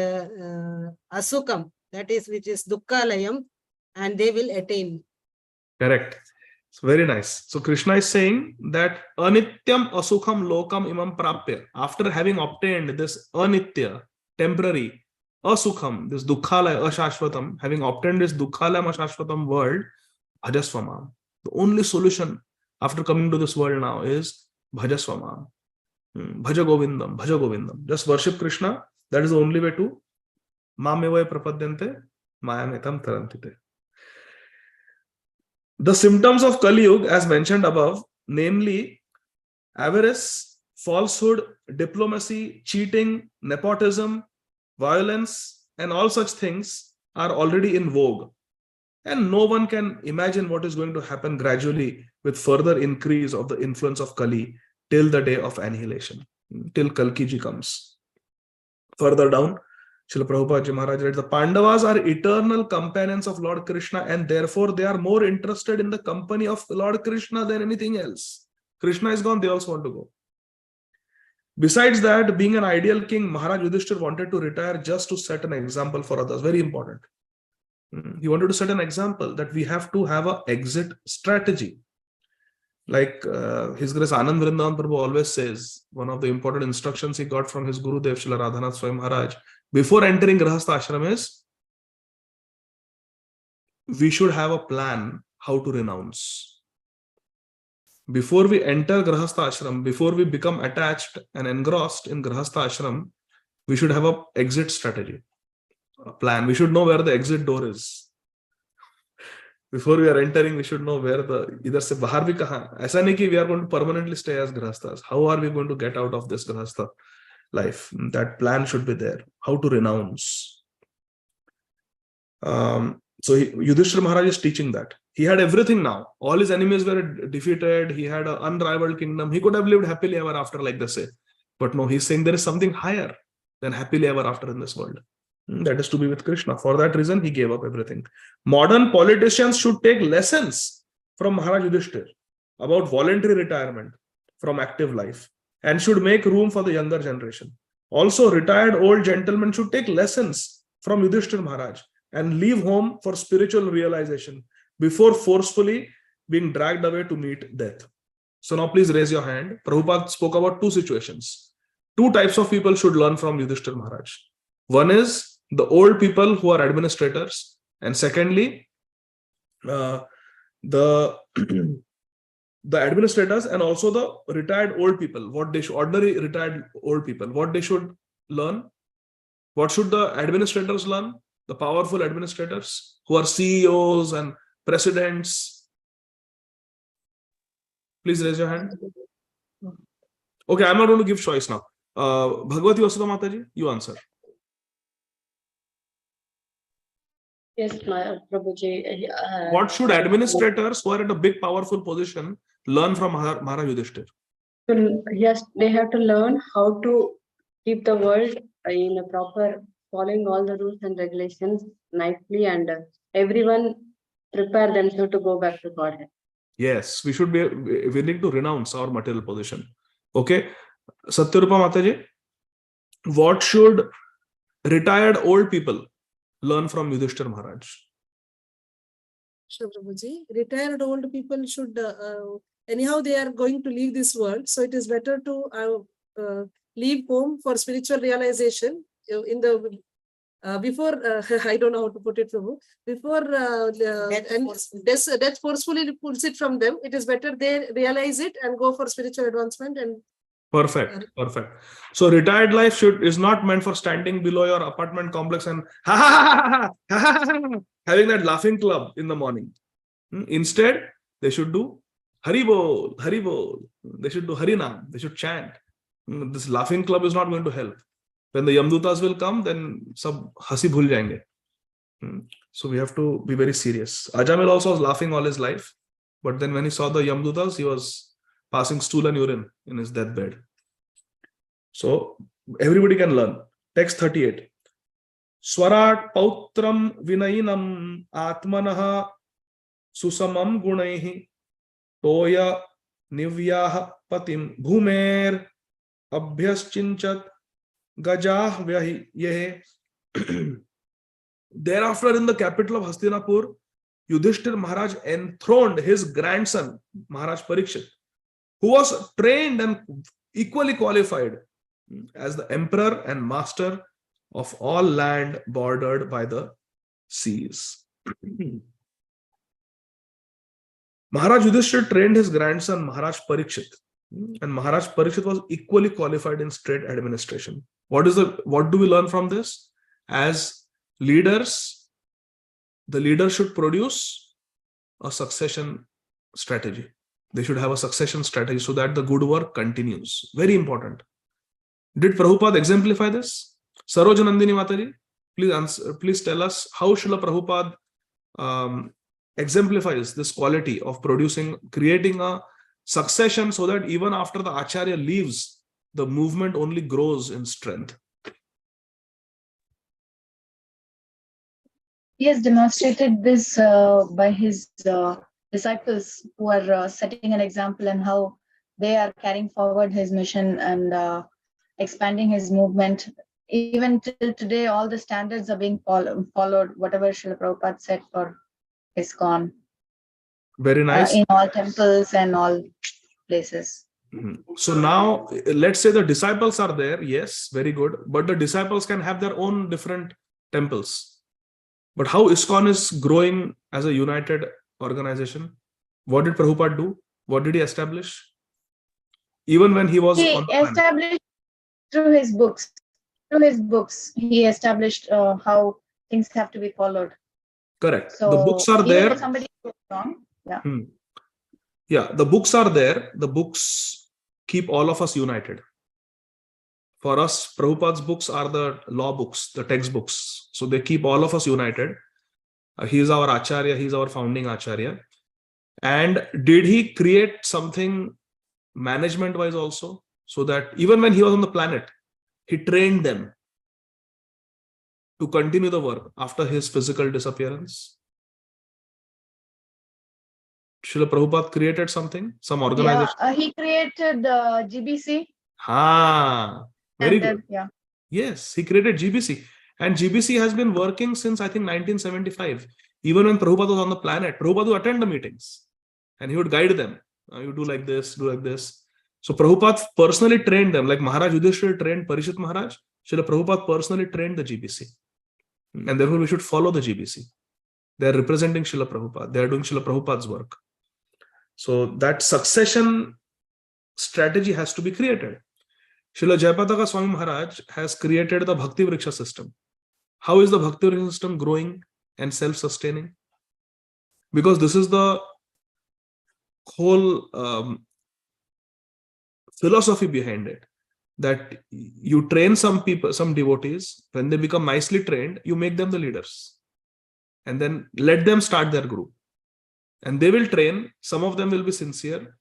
asukam, that is which is dukkhalayam, and they will attain. Correct. It's very nice. So Krishna is saying that anityam asukham lokam imam prapya. After having obtained this anitya, temporary, asukham, this dukkhalaya, ashashvatam, having obtained this dukkhalayam, ashashvatam world, bhajasvamam. The only solution after coming to this world now is bhajasvamam. Bhaja Govindam, Bhaja Govindam. Just worship Krishna. That is the only way to mamevaya prapadyante mayametam tarantite. The symptoms of Kali Yuga, as mentioned above, namely avarice, falsehood, diplomacy, cheating, nepotism, violence, and all such things are already in vogue. And no one can imagine what is going to happen gradually with further increase of the influence of Kali till the day of annihilation, till Kalki Ji comes. Further down, Srila Prabhupada Ji Maharaj writes, the Pandavas are eternal companions of Lord Krishna and therefore they are more interested in the company of Lord Krishna than anything else. Krishna is gone, they also want to go. Besides that, being an ideal king, Maharaj Yudhishthira wanted to retire just to set an example for others. Very important. He wanted to set an example that we have to have an exit strategy. Like His Grace Anand Vrindavan Prabhu always says, one of the important instructions he got from his Guru Dev Srila Radhanath Swami Maharaj before entering Grahastha Ashram is, we should have a plan how to renounce. Before we enter Grahastha Ashram, before we become attached and engrossed in Grahastha Ashram, we should have an exit strategy, a plan. We should know where the exit door is. Before we are entering, we should know where the either se bahar bhi kahan. Aisa nahi ki we are going to permanently stay as Grahasthas. How are we going to get out of this Grahastha life? That plan should be there. How to renounce. So Yudhishthira Maharaj is teaching that. He had everything now. All his enemies were defeated. He had an unrivaled kingdom. He could have lived happily ever after, like they say. But no, he's saying there is something higher than happily ever after in this world. That is to be with Krishna. For that reason, he gave up everything. Modern politicians should take lessons from Maharaj Yudhishthira. about voluntary retirement from active life and should make room for the younger generation. Also, retired old gentlemen should take lessons from Yudhishthira Maharaj and leave home for spiritual realization before forcefully being dragged away to meet death. So now please raise your hand. Prabhupada spoke about two situations. Two types of people should learn from Yudhishthira Maharaj. One is the old people who are administrators, and secondly, the administrators and also the retired old people, what they should, ordinary retired old people, what they should learn. What should the administrators learn? The powerful administrators who are CEOs and presidents. Please raise your hand. Okay, I'm not going to give choice now. Bhagavati Vasudha Mataji, you answer. Yes, Prabhuji. What should administrators who are at a big powerful position learn from Maharaj Yudhishthira? Yes, they have to learn how to keep the world in a proper, following all the rules and regulations nicely, and everyone prepare themselves to go back to Godhead. Yes, we should be willing to renounce our material position. Okay, Satyarupa Mataji, what should retired old people learn from Yudhishthira Maharaj? Sure, Prabhuji. Retired old people should, anyhow, they are going to leave this world. So it is better to leave home for spiritual realization. In the before, I don't know how to put it, Prabhu. Before death forcefully pulls it from them, it is better they realize it and go for spiritual advancement. And perfect. So retired life is not meant for standing below your apartment complex and having that laughing club in the morning. Instead, they should do Hari Bol, Hari Bol. They should do Harinam. They should chant. This laughing club is not going to help. When the Yamdutas will come, then sab hasi bhul jayenge. So we have to be very serious. Ajamil also was laughing all his life, but then when he saw the Yamdutas, he was passing stool and urine in his deathbed. So everybody can learn. Text 38. Swarat pautram vinayinam atmanaha susamam gunaihi toya nivyaha patim bhumer abhyaschinchat gajah vyahi. Thereafter, in the capital of Hastinapur, Yudhishthira Maharaj enthroned his grandson, Maharaj Parikshit, who was trained and equally qualified as the emperor and master of all land bordered by the seas. Maharaj Yudhishthira trained his grandson, Maharaj Parikshit, and Maharaj Parikshit was equally qualified in state administration. What do we learn from this? As leaders, the leader should produce a succession strategy. They should have a succession strategy so that the good work continues. Very important. Did Prabhupada exemplify this? Sarojanandini Mataji, please tell us how Srila Prabhupada exemplifies this quality of creating a succession so that even after the Acharya leaves, the movement only grows in strength. He has demonstrated this by his disciples who are setting an example and how they are carrying forward his mission and expanding his movement. Even till today, all the standards are being followed, whatever Srila Prabhupada said for ISKCON. Very nice. In all temples and all places. So now, let's say the disciples are there. Yes, very good. But the disciples can have their own different temples. But how ISKCON is growing as a united organization? What did Prabhupada do? What did he establish? Even when he was on the established through his books. Through his books, he established how things have to be followed. Correct. So the books are there. If somebody goes wrong, yeah. Yeah, the books are there. The books keep all of us united. For us, Prabhupada's books are the law books, the textbooks. So they keep all of us united. He is our Acharya. He is our founding Acharya. And did he create something management-wise also? So that even when he was on the planet, he trained them to continue the work after his physical disappearance. Srila Prabhupada created something, some organization? Yeah, he created GBC. Very good. Yeah. Yes, he created GBC. And GBC has been working since, I think, 1975. Even when Prabhupada was on the planet, Prabhupada would attend the meetings and he would guide them. You do like this, do like this. So Prabhupada personally trained them, like Maharaj Yudhishthira trained Parishit Maharaj. Srila Prabhupada personally trained the GBC. And therefore we should follow the GBC. They are representing Srila Prabhupada. They are doing Srila Prabhupada's work. So that succession strategy has to be created. Srila Jayapataka Swami Maharaj has created the Bhakti Vriksha system. How is the Bhakti Vriksha system growing and self-sustaining? Because this is the whole philosophy behind it. That you train some people, some devotees, when they become nicely trained, you make them the leaders. And then let them start their group. And they will train, some of them will be sincere.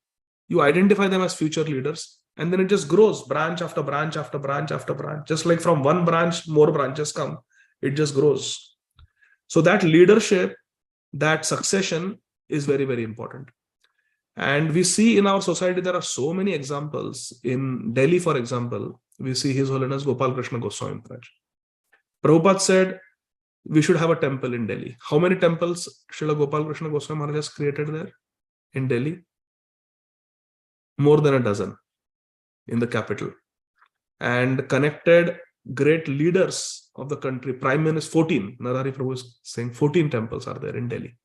You identify them as future leaders. And then it just grows, branch after branch after branch after branch. Just like from one branch, more branches come. It just grows. So that leadership, that succession is very, very important. And we see in our society, there are so many examples. In Delhi, for example, we see His Holiness Gopal Krishna Goswami Maharaj. Prabhupada said, we should have a temple in Delhi. How many temples Srila Gopal Krishna Goswami Maharaj has created there in Delhi? More than a dozen in the capital. And connected great leaders of the country, Prime Minister, 14. Narahari Prabhu is saying 14 temples are there in Delhi.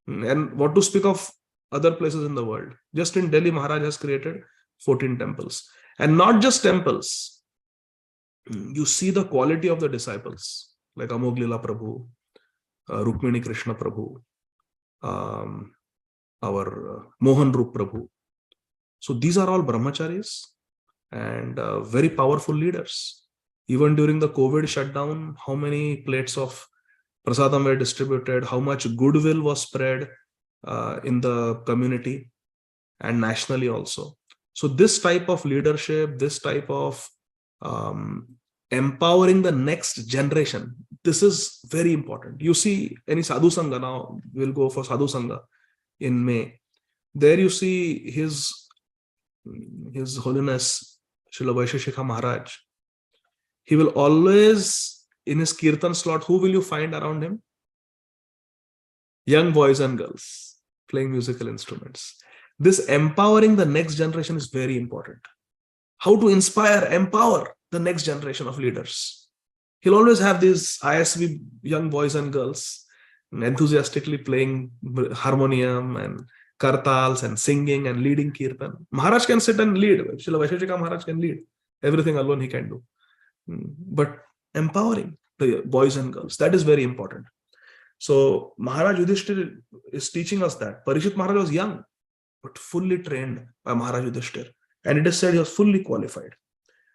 And what to speak of other places in the world. Just in Delhi, Maharaj has created 14 temples. And not just temples. You see the quality of the disciples, like Amog Lila Prabhu, Rukmini Krishna Prabhu, our Mohan Rup Prabhu. So these are all brahmacharis and very powerful leaders. Even during the COVID shutdown, how many plates of prasadam were distributed, how much goodwill was spread in the community and nationally also. So this type of leadership, this type of empowering the next generation, this is very important. You see any Sadhu Sangha now, we'll go for Sadhu Sangha in May. There you see His Holiness Srila Vaisheshika Maharaj. He will always, in his kirtan slot, who will you find around him? Young boys and girls playing musical instruments. This empowering the next generation is very important. How to inspire, empower the next generation of leaders. He'll always have these ISV young boys and girls enthusiastically playing harmonium and kartals and singing and leading kirtan. Maharaj can sit and lead. Srila Vaisheshika Maharaj can lead. Everything alone he can do. But empowering the boys and girls, that is very important. So Maharaj Yudhishthira is teaching us that. Parishit Maharaj was young, but fully trained by Maharaj Yudhishthira. And it is said he was fully qualified.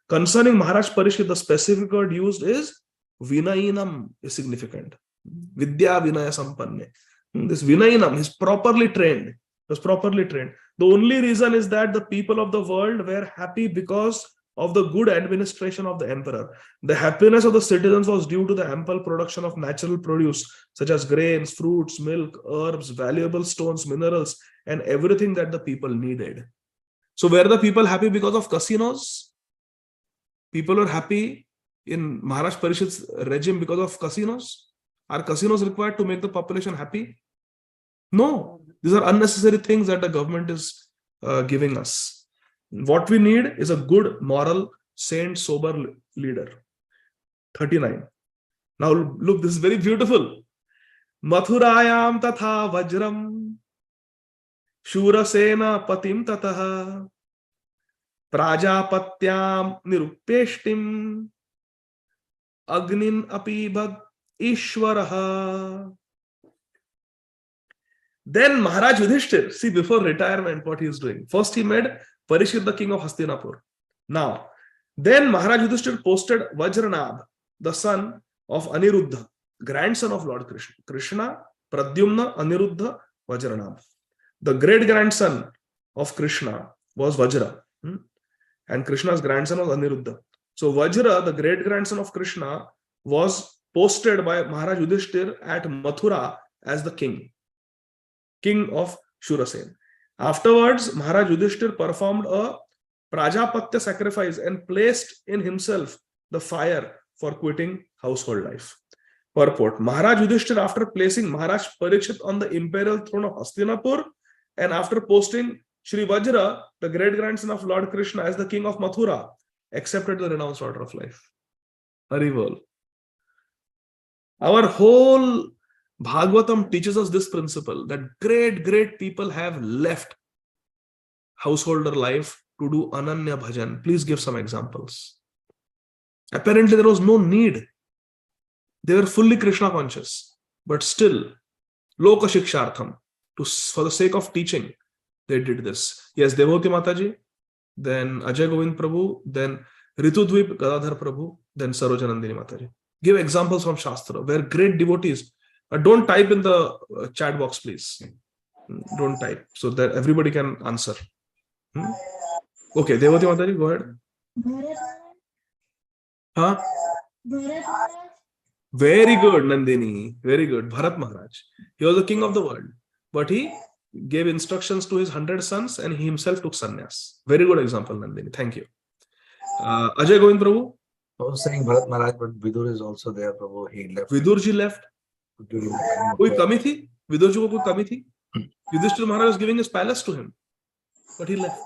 Concerning Maharaj Parishit, the specific word used is Vinayinam is significant. Vidya Vinaya Sampanne. This Vinayinam is properly trained. He was properly trained. The only reason is that the people of the world were happy because of the good administration of the emperor. The happiness of the citizens was due to the ample production of natural produce, such as grains, fruits, milk, herbs, valuable stones, minerals, and everything that the people needed. So were the people happy because of casinos? People were happy in Maharaj Parishit's regime because of casinos? Are casinos required to make the population happy? No. These are unnecessary things that the government is giving us. What we need is a good, moral, saint, sober leader. 39. Now look, this is very beautiful. Mathurayam tatha vajram shurasena patim tataha prajapatyam nirupeshtim agnin api bhag ishwaraha. Then Maharaj Yudhishthira, see before retirement what he is doing. First he made Parishit the king of Hastinapur. Now, then Maharaj Yudhishthira posted Vajranabh, the son of Aniruddha, grandson of Lord Krishna. Krishna, Pradyumna, Aniruddha, Vajranabh. The great grandson of Krishna was Vajra. And Krishna's grandson was Aniruddha. So Vajra, the great grandson of Krishna, was posted by Maharaj Yudhishthira at Mathura as the king of Shurasen. Afterwards, Maharaj Yudhishthir performed a Prajapatya sacrifice and placed in himself the fire for quitting household life. Purport: Maharaj Yudhishthir, after placing Maharaj Parikshit on the imperial throne of Hastinapur and after posting Shri Vajra, the great grandson of Lord Krishna, as the king of Mathura, accepted the renounced order of life. Haribol. Our whole Bhagavatam teaches us this principle, that great people have left householder life to do Ananya Bhajan. Please give some examples. Apparently there was no need. They were fully Krishna conscious, but still, Loka Shikshartham, for the sake of teaching, they did this. Yes, Devoti Mataji, then Ajay Govind Prabhu, then Ritudvip Gadadhar Prabhu, then Sarojanandini Mataji. Give examples from Shastra where great devotees. Don't type in the chat box, please. Don't type so that everybody can answer. Okay, Devoti Mataji, go ahead. Huh? Very good, Nandini. Very good. Bharat Maharaj. He was the king of the world, but he gave instructions to his 100 sons and he himself took sannyas. Very good example, Nandini. Thank you. Ajay Govind Prabhu. I was saying Bharat Maharaj, but Vidur is also there, Prabhu. He left. Vidurji left. Koi kami thi? Vidurji ko koi kami thi? Yudhishthira Maharaj was giving his palace to him, but he left.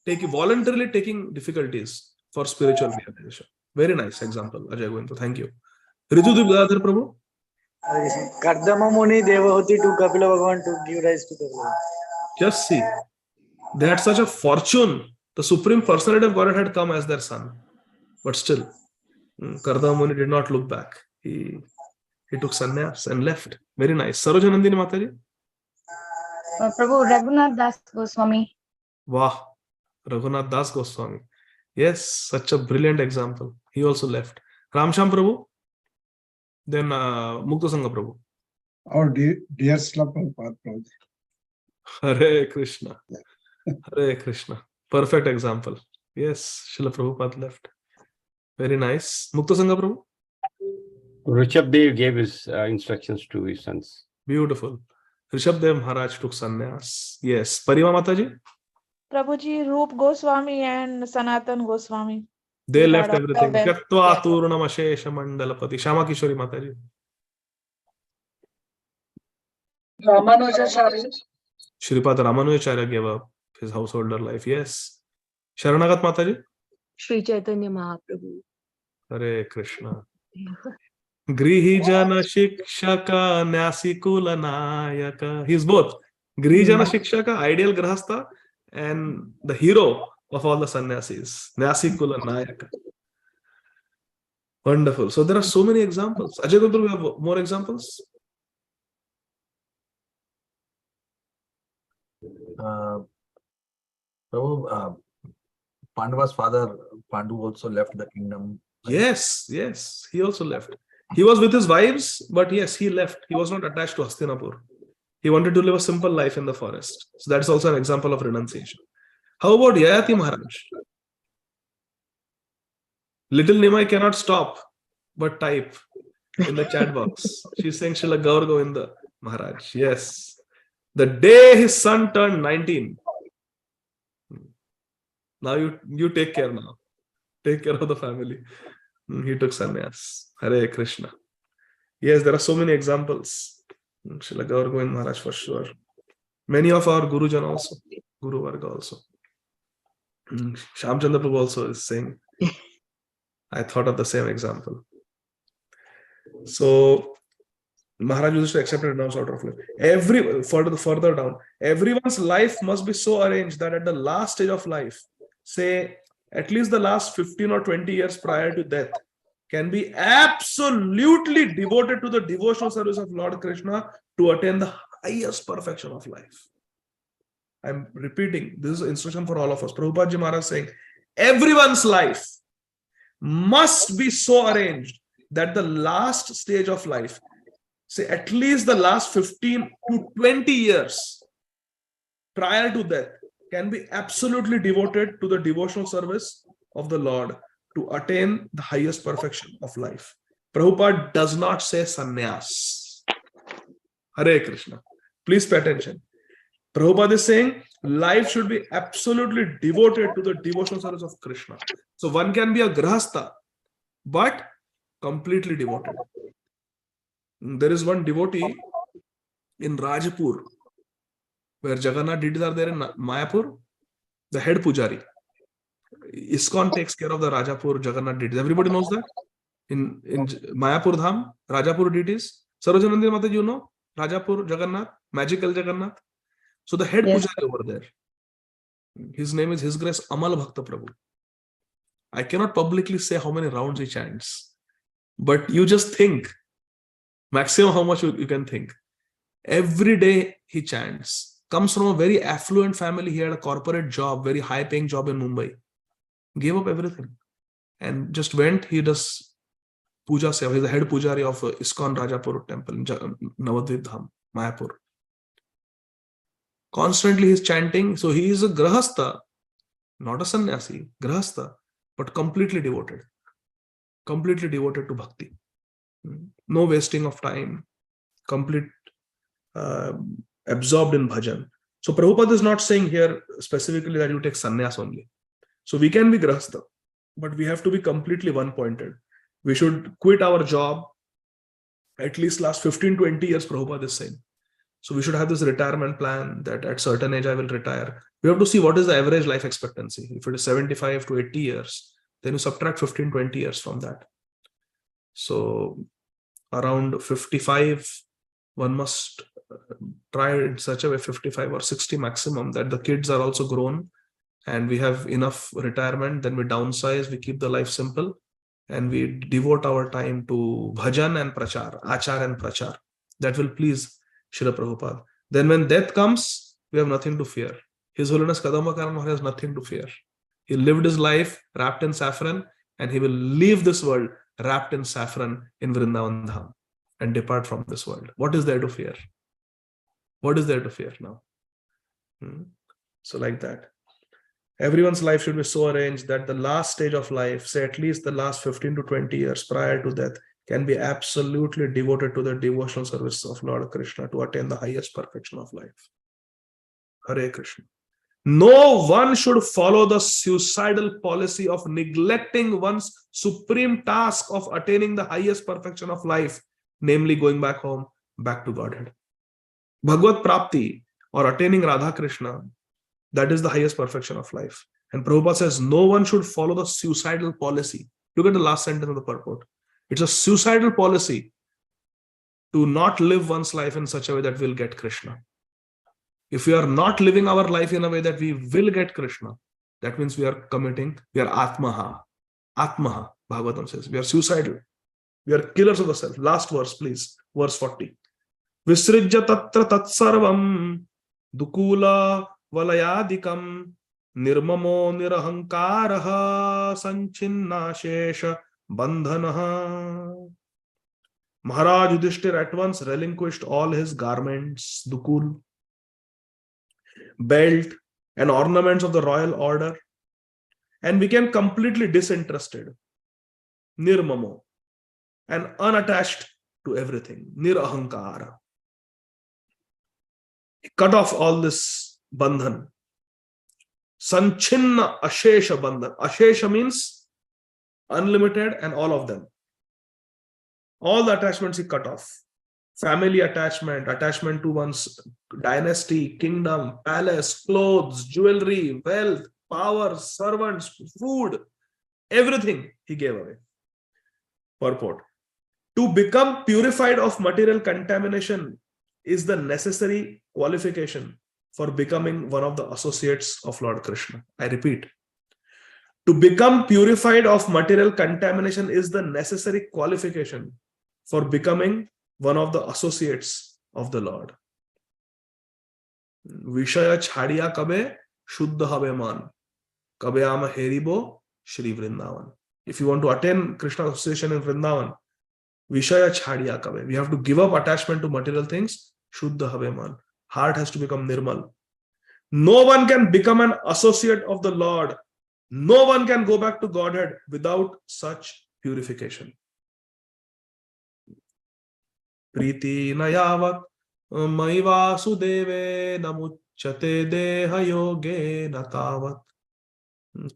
Voluntarily taking difficulties for spiritual realization. Very nice example, Ajay Govind. Thank you. Ritudvip Gadadhar Prabhu. Kardama Muni Devahoti to Kapila Bhagavan to give rise to Kapila. Just see, they had such a fortune. The Supreme Personality of Godhead had come as their son, but still, Kardama Muni did not look back. He took sannyas and left. Very nice. Sarojanandini Mataji. Prabhu Raghunath Das Goswami. Wow, Raghunath Das Goswami. Yes, such a brilliant example. He also left. Ramsham Prabhu. Then Mukta Sangha Prabhu. Our dear Srila Prabhupada Prabhu. Hare Krishna. Hare Krishna. Perfect example. Yes, Srila Prabhupada left. Very nice. Mukta Sangha Prabhu. Rishabdev gave his instructions to his sons. Beautiful. Rishabdev Maharaj took sannyas. Yes. Parima Mataji. Prabhuji, Rup Goswami and Sanatan Goswami. They left everything. Kyattva Turnam Ashesha Mandalapati. Shama Kishori Mataji. Ramanujacharya. Shripad Ramanujacharya gave up his householder life. Yes. Sharanagat Mataji. Sri Chaitanya Mahaprabhu. Hare Krishna. Grihi Jana Shikshaka Nyasikula Nayaka. He's both. Grihi Jana Shikshaka, ideal Grahastha, and the hero of all the sannyasis. Nyasikula Nayaka. Wonderful. So there are so many examples. Ajay Gundru, we have more examples? Prabhu, Pandava's father, Pandu, also left the kingdom. Yes, yes. He also left. He was with his wives, but yes, he left. He was not attached to Hastinapur. He wanted to live a simple life in the forest. So that's also an example of renunciation. How about Yayati Maharaj? Little Nimai cannot stop but type in the chat box. She's saying Srila Gaur Govinda Maharaj. Yes. The day his son turned 19. Now you take care now. Take care of the family. He took sannyas. Hare Krishna. Yes, there are so many examples. Srila Gaur Govind Maharaj for sure. Many of our Gurujan also. Guru Varga also. Shyamchandra Prabhu also is saying. I thought of the same example. So Maharaj used to accept it now sort of life. Further down, everyone's life must be so arranged that at the last stage of life, say at least the last 15 or 20 years prior to death, can be absolutely devoted to the devotional service of Lord Krishna to attain the highest perfection of life. I'm repeating, this is an instruction for all of us. Prabhupada Ji Maharaj saying, everyone's life must be so arranged that the last stage of life, say at least the last 15 to 20 years prior to death, can be absolutely devoted to the devotional service of the Lord to attain the highest perfection of life. Prabhupada does not say sannyas. Hare Krishna. Please pay attention. Prabhupada is saying life should be absolutely devoted to the devotional service of Krishna. So one can be a grahastha, but completely devoted. There is one devotee in Rajapur, where Jagannath deities are there in Mayapur, the head pujari. ISKCON takes care of the Rajapur Jagannath deities. Everybody knows that. In Mayapur Dham, Rajapur deities. Sarojanandi Mata, you know, Rajapur Jagannath, magical Jagannath. So the head pujari over there, his name is His Grace Amal Bhakta Prabhu. I cannot publicly say how many rounds he chants, but you just think, maximum how much you can think. Every day he chants. Comes from a very affluent family. He had a corporate job, very high paying job in Mumbai. Gave up everything and just went. He does puja seva. He's the head pujari of ISKCON Rajapur temple in Navadvip Dham, Mayapur. Constantly he's chanting. So he is a grahastha, not a sannyasi, grahastha, but completely devoted to bhakti. No wasting of time, complete absorbed in bhajan. So Prabhupada is not saying here specifically that you take sannyas only. So we can be grahastha, but we have to be completely one-pointed. We should quit our job at least last 15-20 years, Prabhupada is saying. So we should have this retirement plan that at certain age I will retire. We have to see what is the average life expectancy. If it is 75 to 80 years, then you subtract 15-20 years from that. So around 55, one must try in such a way, 55 or 60 maximum, that the kids are also grown and we have enough retirement. Then we downsize, we keep the life simple, and we devote our time to bhajan and prachar, achar and prachar. That will please Srila Prabhupada. Then when death comes, we have nothing to fear. His Holiness Kadamba Karan has nothing to fear. He lived his life wrapped in saffron, and he will leave this world wrapped in saffron in Vrindavan Dham and depart from this world. What is there to fear? What is there to fear now? So like that. Everyone's life should be so arranged that the last stage of life, say at least the last 15 to 20 years prior to death, can be absolutely devoted to the devotional service of Lord Krishna to attain the highest perfection of life. Hare Krishna. No one should follow the suicidal policy of neglecting one's supreme task of attaining the highest perfection of life, namely going back home, back to Godhead. Bhagavad Prapti, or attaining Radha Krishna, that is the highest perfection of life. And Prabhupada says no one should follow the suicidal policy. Look at the last sentence of the purport. It's a suicidal policy to not live one's life in such a way that we'll get Krishna. If we are not living our life in a way that we will get Krishna, that means we are Atmaha. Atmaha, Bhagavatam says. We are suicidal. We are killers of the self. Last verse, please. Verse 40. Visrijya tatra tatsarvam dukula valayadikam nirmamo nirahankaraha sanchinna shesha bandhanaha. Maharaj Yudhishthir at once relinquished all his garments, dukul, belt, and ornaments of the royal order, and became completely disinterested, nirmamo, and unattached to everything, nirahankara. He cut off all this bandhan. Sanchinna ashesha bandhan. Ashesha means unlimited and all of them. All the attachments he cut off. Family attachment, attachment to one's dynasty, kingdom, palace, clothes, jewelry, wealth, power, servants, food, everything he gave away. Purport. To become purified of material contamination is the necessary qualification for becoming one of the associates of Lord Krishna. I repeat. To become purified of material contamination is the necessary qualification for becoming one of the associates of the Lord. Vishaya chhadiya kabe shuddha habe man. Kabe ama heribo Shri Vrindavan. If you want to attain Krishna association in Vrindavan, Vishaya chhadiya kabe. We have to give up attachment to material things. Shuddha habe man. Heart has to become nirmal. No one can become an associate of the Lord. No one can go back to Godhead without such purification. Priti nayavat mai vasudeve namuchyate chate deha yogena tavat.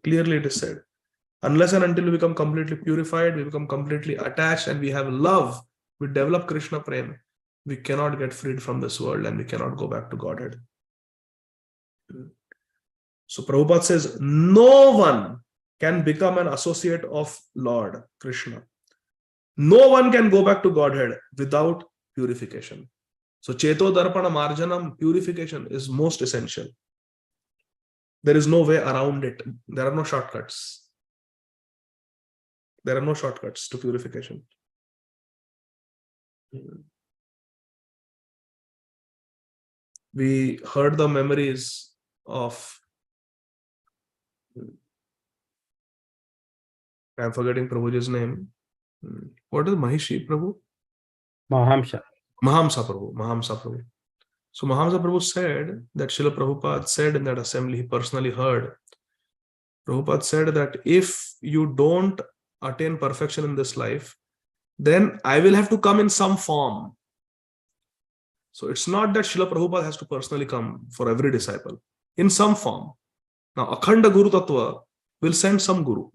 Clearly it is said. Unless and until we become completely purified, we become completely attached, and we have love, we develop Krishna Prem, we cannot get freed from this world and we cannot go back to Godhead. So Prabhupada says, no one can become an associate of Lord Krishna. No one can go back to Godhead without purification. So Cheto Darpana Marjanam, purification is most essential. There is no way around it. There are no shortcuts. There are no shortcuts to purification. We heard the memories of, I'm forgetting Prabhuji's name. What is Mahishi Prabhu? Mahamsa. Mahamsa Prabhu. So Mahamsa Prabhu said that Srila Prabhupada said in that assembly, he personally heard. Prabhupada said that if you don't attain perfection in this life, then I will have to come in some form. So it's not that Srila Prabhupada has to personally come for every disciple, in some form. Now, Akhanda Guru Tattva will send some Guru.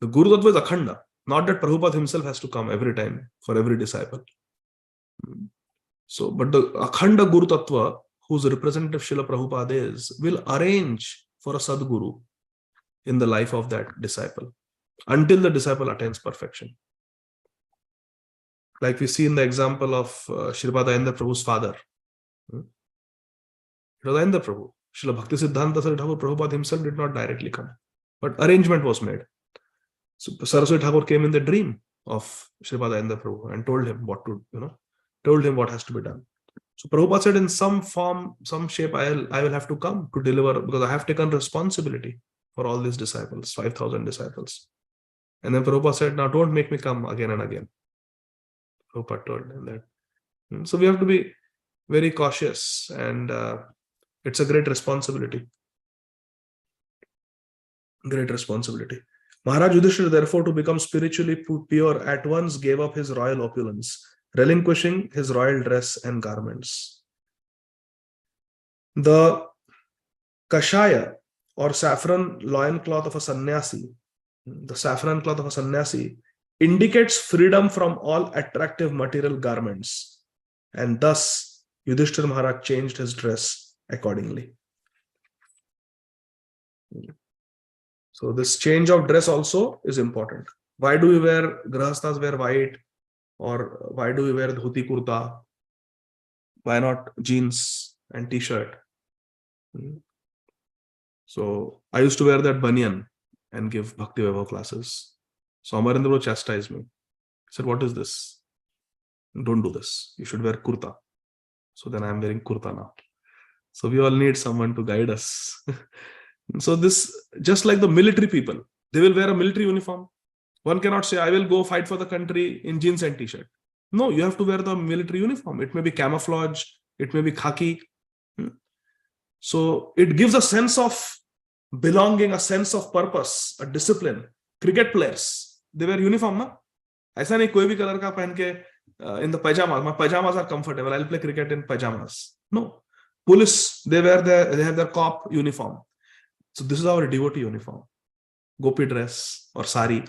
The Guru Tattva is Akhanda, not that Prabhupada himself has to come every time for every disciple. So, but the Akhanda Guru Tattva, whose representative Srila Prabhupada is, will arrange for a Sadguru in the life of that disciple until the disciple attains perfection. Like we see in the example of Sripad Ayendra Prabhu's father. It was Ayendra Prabhu. Srila Bhakti Siddhanta Saraswati Thakur Prabhupada himself did not directly come, but arrangement was made. So Saraswati Thakur came in the dream of Sripad Ayendra Prabhu and told him what to, told him what has to be done. So Prabhupada said, in some form, some shape, I will have to come to deliver, because I have taken responsibility for all these disciples, 5,000 disciples. And then Prabhupada said, now don't make me come again and again. Prabhupada told him that. So we have to be very cautious, and it's a great responsibility. Great responsibility. Maharaj Yudhishthira, therefore, to become spiritually pure, at once gave up his royal opulence, relinquishing his royal dress and garments. The kashaya, or saffron loincloth of a sannyasi, the saffron cloth of a sannyasi, indicates freedom from all attractive material garments, and thus Yudhishthira Maharaj changed his dress accordingly. So this change of dress also is important. Why do we wear, Grahasthas wear white, or why do we wear dhoti kurta? Why not jeans and t-shirt? So I used to wear that banyan and give Bhakti Vaibhava classes. So Amarendra chastised me. He said, what is this? Don't do this. You should wear kurta. So then I'm wearing kurta now. So we all need someone to guide us. So this, just like the military people, they will wear a military uniform. One cannot say, I will go fight for the country in jeans and t-shirt. No, you have to wear the military uniform. It may be camouflage, it may be khaki. So it gives a sense of belonging, a sense of purpose, a discipline. Cricket players, they wear uniform, na? Aisa nahi koi bhi color ka pehen ke in the pajamas. My pajamas are comfortable. I'll play cricket in pajamas. No. Police, they have their cop uniform. So this is our devotee uniform. Gopi dress or sari.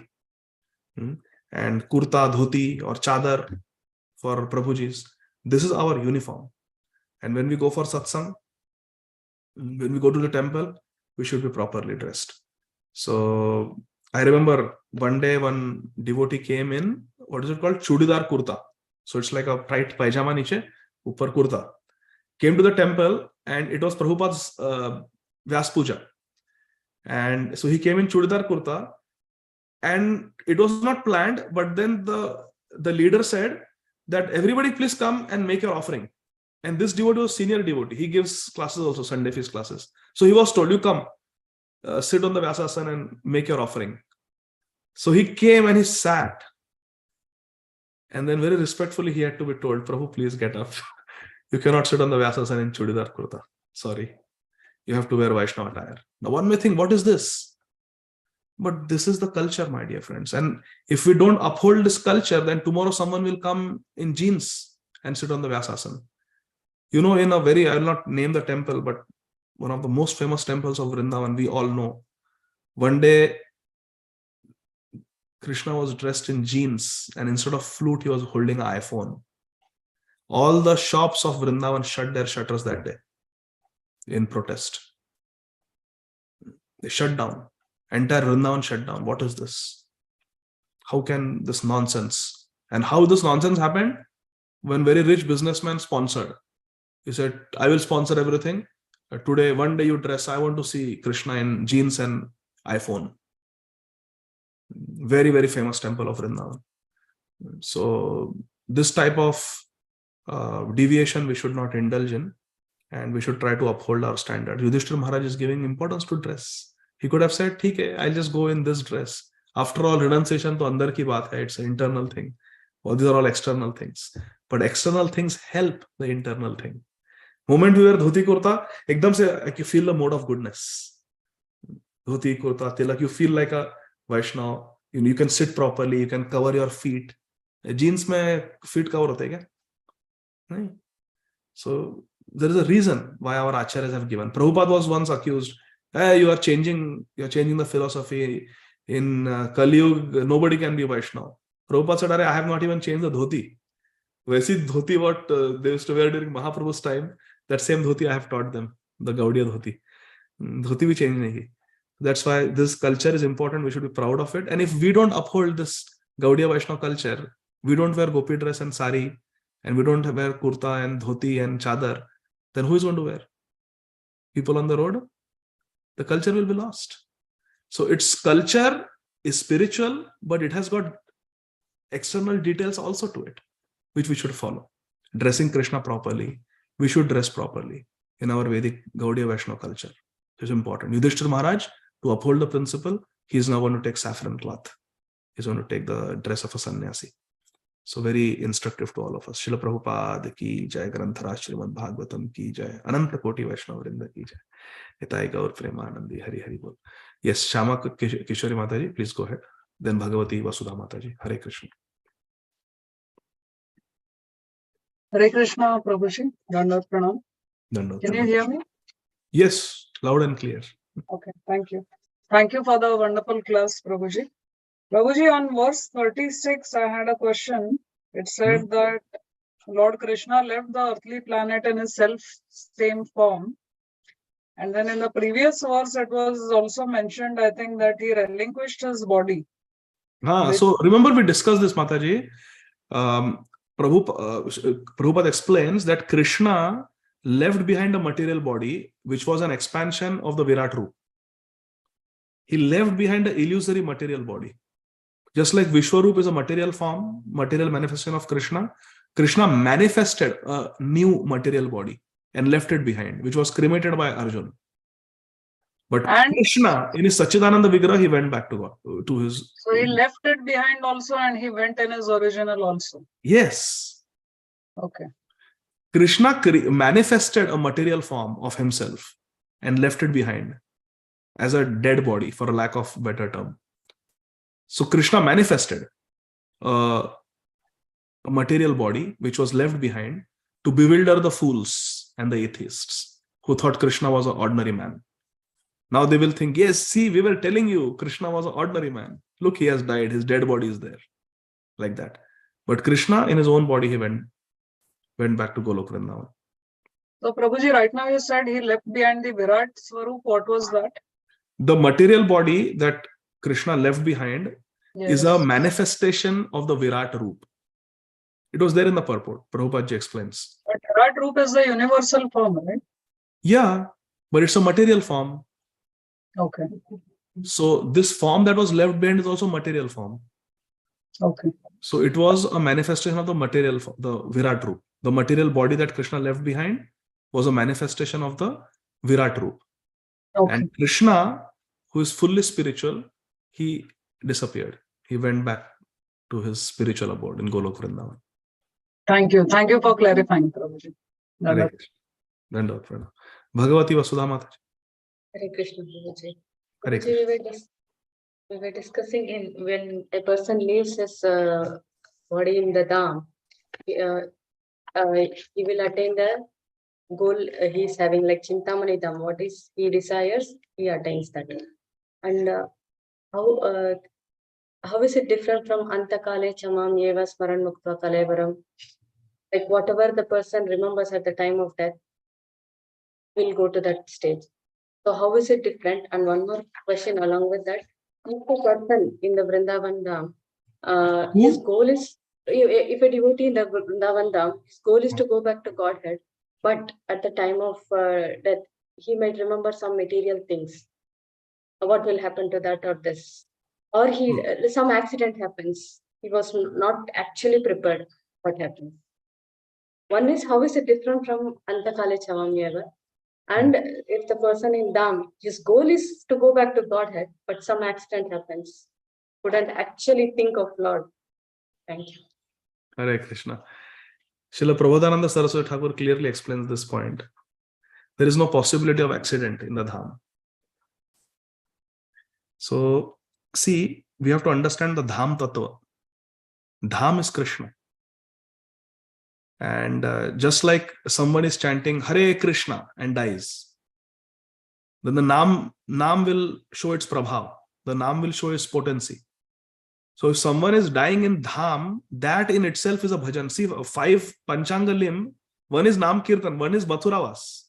And kurta, dhoti or chadar for Prabhujis. This is our uniform. And when we go for satsang, when we go to the temple, we should be properly dressed. So I remember one day one devotee came in, what is it called? Chudidar kurta. So it's like a tight pajama niche, upar kurta. Came to the temple, and it was Prabhupada's Vyas Puja. And so he came in Chudidar kurta, and it was not planned, but then the leader said that everybody please come and make your offering. And this devotee was senior devotee. He gives classes also, Sunday feast classes. So he was told, you come, sit on the Vyasasana and make your offering. So he came and he sat. And then very respectfully he had to be told, Prabhu, please get up. You cannot sit on the Vyasasana in Chudidar kurta. Sorry. You have to wear Vaishnava attire. Now one may think, what is this? But this is the culture, my dear friends. And if we don't uphold this culture, then tomorrow someone will come in jeans and sit on the Vyasasana. You know, in a very, I will not name the temple, but one of the most famous temples of Vrindavan, we all know. One day, Krishna was dressed in jeans, and instead of flute, he was holding an iPhone. All the shops of Vrindavan shut their shutters that day in protest. They shut down. Entire Vrindavan shut down. What is this? How can this nonsense? And how this nonsense happened? When very rich businessman sponsored. He said, I will sponsor everything. Today, one day you dress, I want to see Krishna in jeans and iPhone. Very, very famous temple of Vrindavan. So this type of deviation we should not indulge in, and we should try to uphold our standard. Yudhishthira Maharaj is giving importance to dress. He could have said, "Okay, I'll just go in this dress." After all, renunciation to andar ki baat hai, it's an internal thing. Or these are all external things. But external things help the internal thing. Moment we wear dhoti kurta, ekdam se like you feel the mode of goodness. Dhoti kurta, tilak, you feel like a Vaishnava. You can sit properly, you can cover your feet. Jeans mein feet cover hote kya? No. So there is a reason why our acharyas have given. Prabhupada was once accused, hey, you are changing the philosophy. In Kali Yuga, nobody can be Vaishnava. Prabhupada said, I have not even changed the dhoti. Vaisi dhoti what they used to wear during Mahaprabhu's time, that same dhoti I have taught them, the Gaudiya dhoti. Dhoti bhi change nahi. That's why this culture is important. We should be proud of it. And if we don't uphold this Gaudiya Vaishnava culture, we don't wear gopi dress and sari, and we don't wear kurta and dhoti and chadar, then who is going to wear? People on the road? The culture will be lost. So its culture is spiritual, but it has got external details also to it, which we should follow. Dressing Krishna properly, we should dress properly in our Vedic Gaudiya Vaishnava culture. It's important. Yudhishthira Maharaj, to uphold the principle, he is now going to take saffron cloth. He's going to take the dress of a sannyasi. So very instructive to all of us. Srila Prabhupada ki jai, Granthara Srīmad Bhāgavatam ki jai, Ananta Koti Vaishnava Vrinda ki jai. Hitai Gaur Premanandi, Hari Hari Bol. Yes, Shama Kishori Mataji, please go ahead. Then Bhagavati Vasudha Mataji. Hare Krishna. Hare Krishna, Prabhuji. Dandot Pranam. Dandot. Can you hear me? Yes, loud and clear. Okay, thank you. Thank you for the wonderful class, Prabhuji. Prabhuji, on verse 36, I had a question. It said that Lord Krishna left the earthly planet in his self-same form. And then in the previous verse, it was also mentioned, I think, that he relinquished his body. So remember we discussed this, Mataji. Prabhupada explains that Krishna left behind a material body, which was an expansion of the Virat Roop. He left behind an illusory material body. Just like Vishwaroop is a material form, material manifestation of Krishna, Krishna manifested a new material body and left it behind, which was cremated by Arjuna. But Krishna, in his Sachidananda Vigraha, he went back to God, to his... So he left it behind also, and he went in his original also. Yes. Okay. Krishna manifested a material form of himself and left it behind as a dead body, for a lack of better term. So Krishna manifested a material body which was left behind to bewilder the fools and the atheists who thought Krishna was an ordinary man. Now they will think, yes, see, we were telling you Krishna was an ordinary man. Look, he has died. His dead body is there. Like that. But Krishna, in his own body, he went back to Golok Vrindavan. So Prabhuji, right now you said he left behind the Virat Swarup. What was that? The material body that Krishna left behind is a manifestation of the Virat Roop. It was there in the purport. Prabhupada explains. But Virat Roop is the universal form, right? Yeah, but it's a material form. Okay. So this form that was left behind is also material form. Okay. So it was a manifestation of the material, the Virat Roop. The material body that Krishna left behind was a manifestation of the Virat Roop. Okay. And Krishna, who is fully spiritual, he disappeared. He went back to his spiritual abode in Golok Vrindavan. Thank you. Thank you for clarifying, Prabhuji. Hare Krishna. Dandot Pranam. Bhagavati Vasudha Mataji. Hare Krishna, Prabhuji. Hare Prabhuji, we were discussing when a person leaves his body in the dham, he will attain the goal he's having, like Chintamani Dham, what is he desires, he attains that. And how is it different from Antakale Chamam Yeva Smaran Mukta Kalevaram? Like whatever the person remembers at the time of death will go to that stage. So how is it different? And one more question along with that. If a person in the Vrindavan Dham, his goal is, if a devotee in the Vrindavan Dham, his goal is to go back to Godhead, but at the time of death, he might remember some material things. What will happen to that or this? Or some accident happens. He was not actually prepared. What happens? One is, how is it different from Antakale Chamamyeva? And if the person in Dham, his goal is to go back to Godhead, but some accident happens, couldn't actually think of Lord. Thank you. Hare Krishna. Srila Prabodhananda Saraswati Thakur clearly explains this point. There is no possibility of accident in the Dham. So, see, we have to understand the Dham Tattva. Dham is Krishna. And just like someone is chanting Hare Krishna and dies, then the Naam will show its prabhav. The Naam will show its potency. So if someone is dying in Dham, that in itself is a bhajan. See, 5 Panchanga limb, one is Naam Kirtan, one is Mathuravas.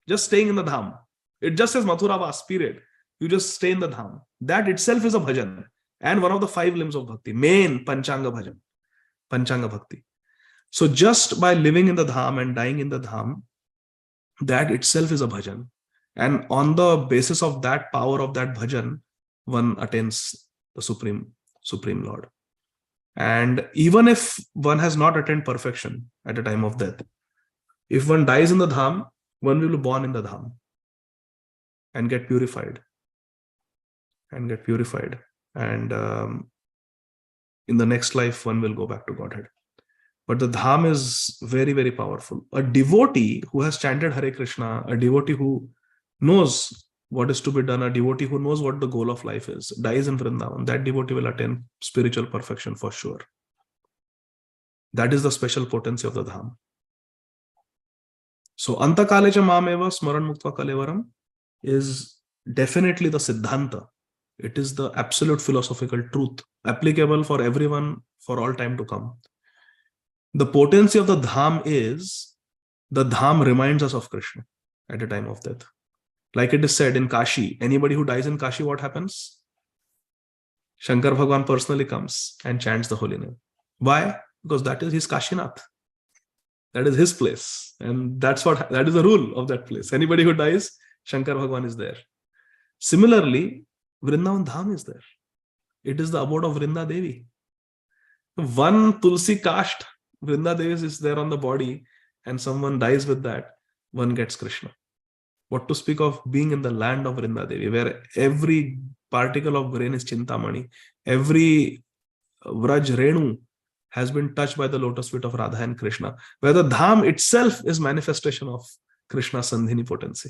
Just staying in the Dham. It just says Mathuravas, period. You just stay in the Dham. That itself is a bhajan. And one of the 5 limbs of bhakti. Main Panchanga bhajan. Panchanga bhakti. So just by living in the Dham and dying in the Dham, that itself is a bhajan. And on the basis of that power of that bhajan, one attains the Supreme Lord. And even if one has not attained perfection at the time of death, if one dies in the Dham, one will be born in the Dham and get purified. And in the next life, one will go back to Godhead. But the Dham is very, very powerful. A devotee who has chanted Hare Krishna, a devotee who knows what is to be done, a devotee who knows what the goal of life is, dies in Vrindavan, that devotee will attain spiritual perfection for sure. That is the special potency of the Dham. So, Antakalecha Mameva Smaran Muktva Kalevaram is definitely the Siddhanta. It is the absolute philosophical truth, applicable for everyone for all time to come. The potency of the Dham is, the Dham reminds us of Krishna at the time of death. Like it is said in Kashi, anybody who dies in Kashi, what happens? Shankar Bhagavan personally comes and chants the holy name. Why? Because that is his Kashinath. That is his place. And that is the rule of that place. Anybody who dies, Shankar Bhagavan is there. Similarly, Vrindavan Dham is there. It is the abode of Vrinda Devi. One Tulsi caste, Vrinda Devi is there on the body, and someone dies with that, one gets Krishna. What to speak of being in the land of Vrinda Devi, where every particle of grain is Chintamani, every Vraj Renu has been touched by the lotus feet of Radha and Krishna, where the Dham itself is manifestation of Krishna's Sandhini potency.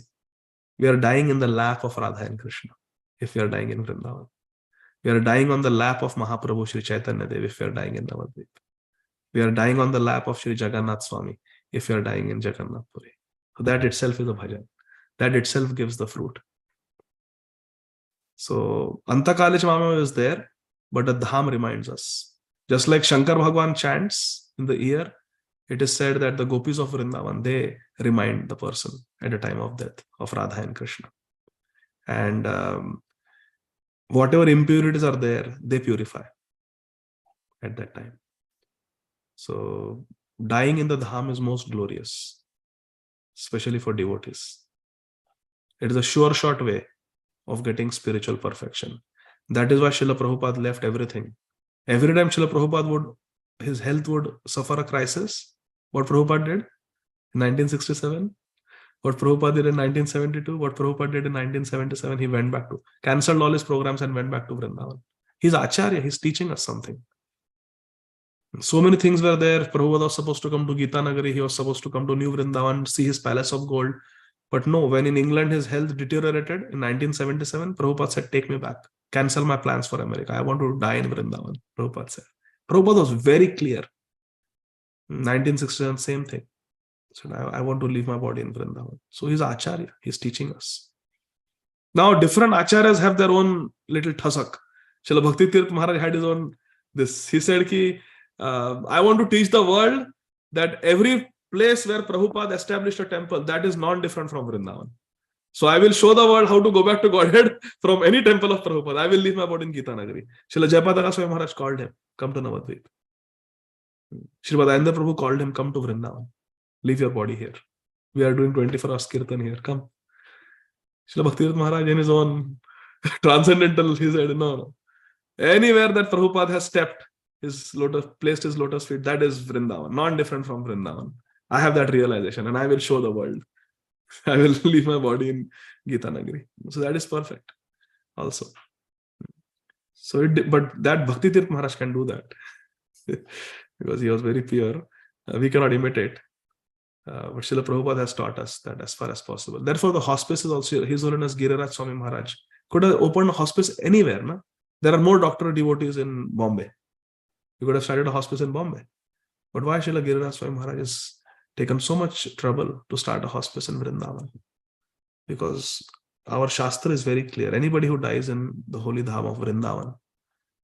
We are dying in the lap of Radha and Krishna, if we are dying in Vrindavan. We are dying on the lap of Mahaprabhu Sri Chaitanya Dev, if we are dying in Navadvip. We are dying on the lap of Sri Jagannath Swami, if we are dying in Jagannath Puri. So that itself is a bhajan. That itself gives the fruit. So Antakalech Mama is there, but the Dham reminds us. Just like Shankar Bhagavan chants in the ear, it is said that the gopis of Vrindavan, they remind the person at the time of death of Radha and Krishna. And whatever impurities are there, they purify at that time. So dying in the Dham is most glorious, especially for devotees. It is a sure short way of getting spiritual perfection. That is why Srila Prabhupada left everything. Every time Srila Prabhupada his health would suffer a crisis, what Prabhupada did in 1967, what Prabhupada did in 1972, what Prabhupada did in 1977, he went back to, cancelled all his programs and went back to Vrindavan. He's Acharya, he's teaching us something. So many things were there. Prabhupada was supposed to come to Gita Nagari, he was supposed to come to New Vrindavan, see his palace of gold. But no, when in England his health deteriorated in 1977, Prabhupada said, take me back, cancel my plans for America. I want to die in Vrindavan, Prabhupada said. Prabhupada was very clear. 1967, same thing. Said, I want to leave my body in Vrindavan. So he's Acharya. He's teaching us. Now, different Acharyas have their own little thasak. Srila Bhakti Tirth Maharaj had his own this. He said, I want to teach the world that every place where Prabhupada established a temple, that is non-different from Vrindavan. So I will show the world how to go back to Godhead from any temple of Prabhupada. I will leave my body in Gita Nagari. Srila Jayapada Swami Maharaj called him, come to Navadvip. Srila Ādi Gadādhara Prabhu called him, come to Vrindavan. Leave your body here. We are doing 24 hours kirtan here. Come. Srila Bhakti Maharaj in his own transcendental, he said, no. Anywhere that Prabhupada has stepped, placed his lotus feet, that is Vrindavan, non-different from Vrindavan. I have that realization and I will show the world. I will leave my body in Gita Nagari. So that is perfect also. So, but that Bhakti Tirth Maharaj can do that because he was very pure. We cannot imitate. But Srila Prabhupada has taught us that as far as possible. Therefore, the hospice is also, His Holiness Giriraj Swami Maharaj could have opened a hospice anywhere. No? There are more doctor devotees in Bombay. You could have started a hospice in Bombay. But why Srila Giriraj Swami Maharaj has taken so much trouble to start a hospice in Vrindavan? Because our Shastra is very clear. Anybody who dies in the holy dham of Vrindavan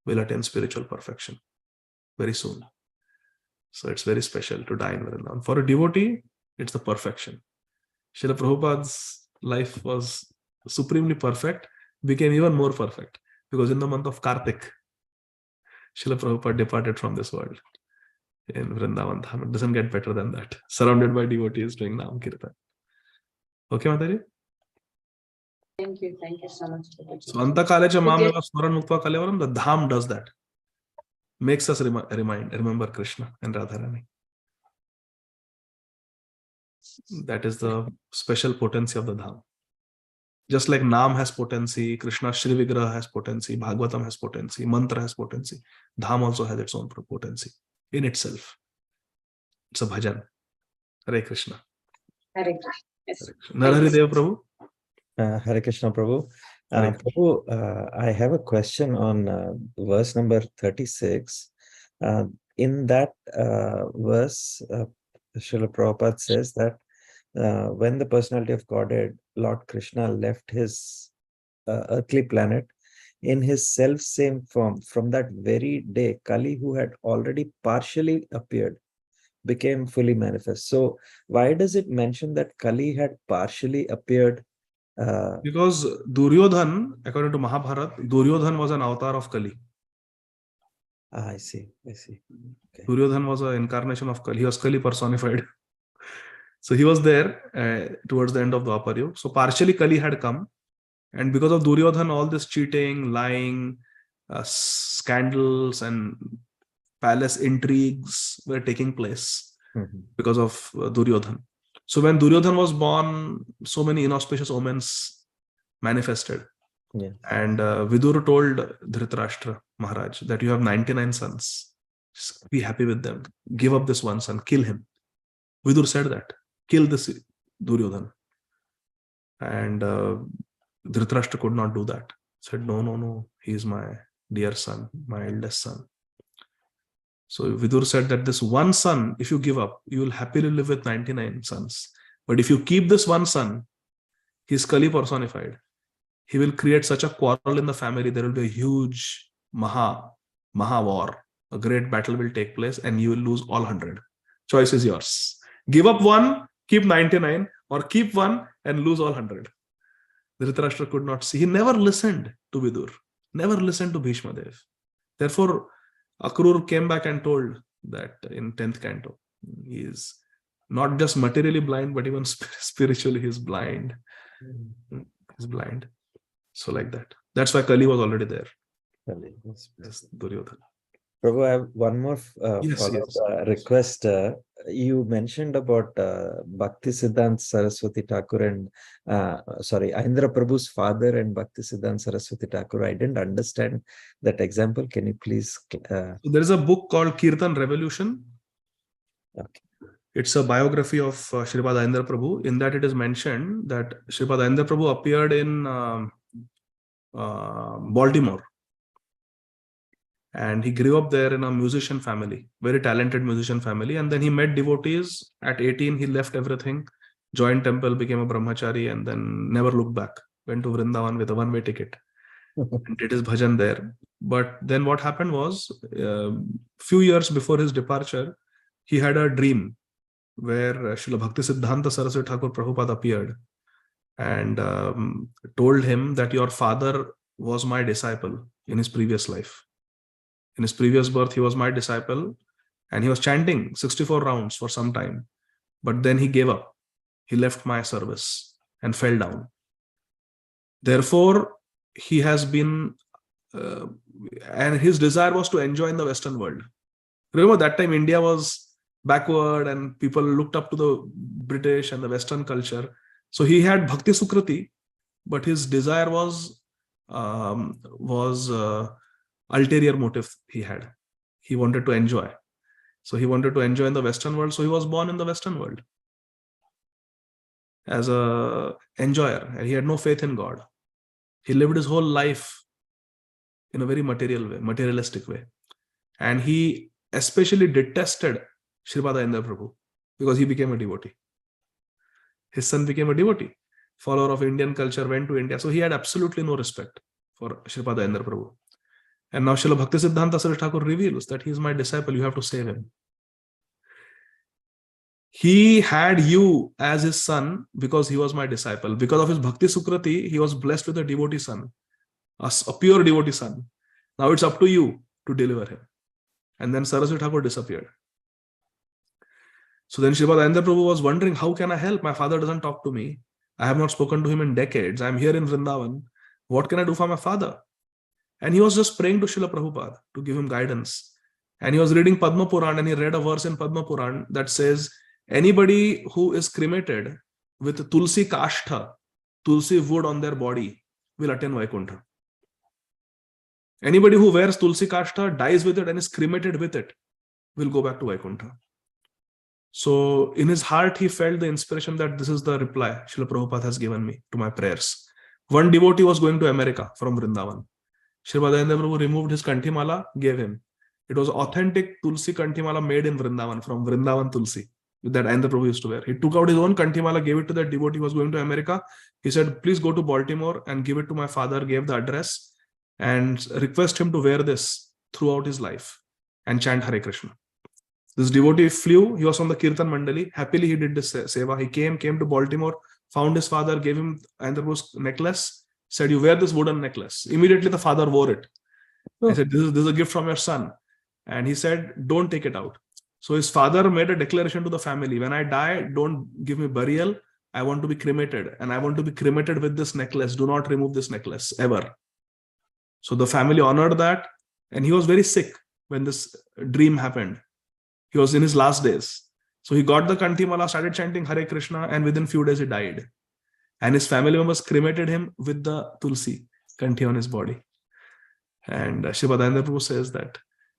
will attain spiritual perfection very soon. So it's very special to die in Vrindavan. For a devotee, it's the perfection. Srila Prabhupada's life was supremely perfect, became even more perfect. Because in the month of Kartik, Srila Prabhupada departed from this world in Vrindavan Dham. It doesn't get better than that. Surrounded by devotees doing Nam Kirtan. Okay, Mataji? Thank you so much. So, Anta Kalecha Mameva Smaran Muktva Kalevaram, the Dham does that. Makes us remember Krishna and Radharani. That is the special potency of the Dham. Just like Nam has potency, Krishna Shri Vigraha has potency, Bhāgavatam has potency, Mantra has potency. Dham also has its own potency in itself. It's a bhajan. Hare Krishna. Hare Krishna. Yes. Narahari Deva Prabhu. Hare Krishna Prabhu. Prabhu, I have a question on verse number 36. In that verse, Srila Prabhupada says that when the personality of Godhead, Lord Krishna, left his earthly planet, in his self-same form, from that very day, Kali, who had already partially appeared, became fully manifest. So why does it mention that Kali had partially appeared? Because Duryodhan, according to Mahabharata, Duryodhan was an avatar of Kali. I see. Okay. Duryodhan was an incarnation of Kali. He was Kali personified. So he was there towards the end of the Dwapar Yuga. So partially Kali had come. And because of Duryodhan, all this cheating, lying, scandals and palace intrigues were taking place because of Duryodhan. So when Duryodhan was born, so many inauspicious omens manifested. Yeah. And Vidur told Dhritarashtra Maharaj that you have 99 sons. Just be happy with them. Give up this one son. Kill him. Vidur said that. Kill this Duryodhan. And Dhritarashtra could not do that. Said, no. He is my dear son, my eldest son. So Vidur said that this one son, if you give up, you will happily live with 99 sons. But if you keep this one son, he is Kali personified. He will create such a quarrel in the family. There will be a huge Maha war. A great battle will take place and you will lose all 100. Choice is yours. Give up one, keep 99, or keep one and lose all 100. Dhritarashtra could not see. He never listened to Vidur. Never listened to Bhishma Dev. Therefore, Akrur came back and told that in 10th Canto, he is not just materially blind, but even spiritually he is blind. He's blind. So like that. That's why Kali was already there. Yes, Duryodhana. Prabhu, I have one more request. You mentioned about Bhakti Siddhanta Saraswati Thakur and Ahindra Prabhu's father and Bhakti Siddhanta Saraswati Thakur. I didn't understand that example. Can you please? So there is a book called Kirtan Revolution. Okay. It's a biography of Sripad Ahindra Prabhu. In that it is mentioned that Sripad Ahindra Prabhu appeared in Baltimore. And he grew up there in a musician family, very talented musician family. And then he met devotees. At 18, he left everything, joined temple, became a brahmachari, and then never looked back. Went to Vrindavan with a one-way ticket and did his bhajan there. But then what happened was, few years before his departure, he had a dream where Srila Bhakti Siddhanta Saraswati Thakur Prabhupada appeared and told him that your father was my disciple in his previous life. In his previous birth, he was my disciple, and he was chanting 64 rounds for some time. But then he gave up. He left my service and fell down. Therefore, he has been, and his desire was to enjoy in the Western world. Remember, that time India was backward and people looked up to the British and the Western culture. So he had Bhakti Sukriti, but his desire was ulterior motive he had. He wanted to enjoy. So he wanted to enjoy in the Western world. So he was born in the Western world as a enjoyer, and he had no faith in God. He lived his whole life in a very material way, materialistic way. And he especially detested Sripad Ayandar Prabhu because he became a devotee. His son became a devotee, follower of Indian culture, went to India. So he had absolutely no respect for Sripad Ayandar Prabhu. And now Srila Bhakti Siddhanta Saraswati Thakur reveals that he is my disciple, you have to save him. He had you as his son because he was my disciple. Because of his Bhakti Sukriti, he was blessed with a devotee son, a pure devotee son. Now it's up to you to deliver him. And then Saraswati Thakur disappeared. So then Sripad Ayandar Prabhu was wondering, how can I help? My father doesn't talk to me. I have not spoken to him in decades. I'm here in Vrindavan. What can I do for my father? And he was just praying to Srila Prabhupada to give him guidance. And he was reading Padma Puran, and he read a verse in Padma Puran that says, anybody who is cremated with Tulsi Kashtha, Tulsi wood on their body, will attain Vaikuntha. Anybody who wears Tulsi Kashtha, dies with it, and is cremated with it, will go back to Vaikuntha. So in his heart, he felt the inspiration that this is the reply Srila Prabhupada has given me to my prayers. One devotee was going to America from Vrindavan. Sripad Ayandar Prabhu removed his Kanthimala, gave him. It was authentic Tulsi Kanthimala made in Vrindavan, from Vrindavan Tulsi, that Ayandar Prabhu used to wear. He took out his own Kanthimala, gave it to that devotee who was going to America. He said, please go to Baltimore and give it to my father, gave the address, and request him to wear this throughout his life and chant Hare Krishna. This devotee flew. He was from the Kirtan Mandali. Happily, he did this seva. He came to Baltimore, found his father, gave him Ayandar Prabhu's necklace, said, you wear this wooden necklace. Immediately, the father wore it. I said, this is a gift from your son. And he said, don't take it out. So his father made a declaration to the family, when I die, don't give me burial. I want to be cremated. And I want to be cremated with this necklace. Do not remove this necklace, ever. So the family honored that. And he was very sick when this dream happened. He was in his last days. So he got the Kanthimala, started chanting Hare Krishna, and within few days he died. And his family members cremated him with the Tulsi Kanthi on his body. And Sripad Ayandar Prabhu says that,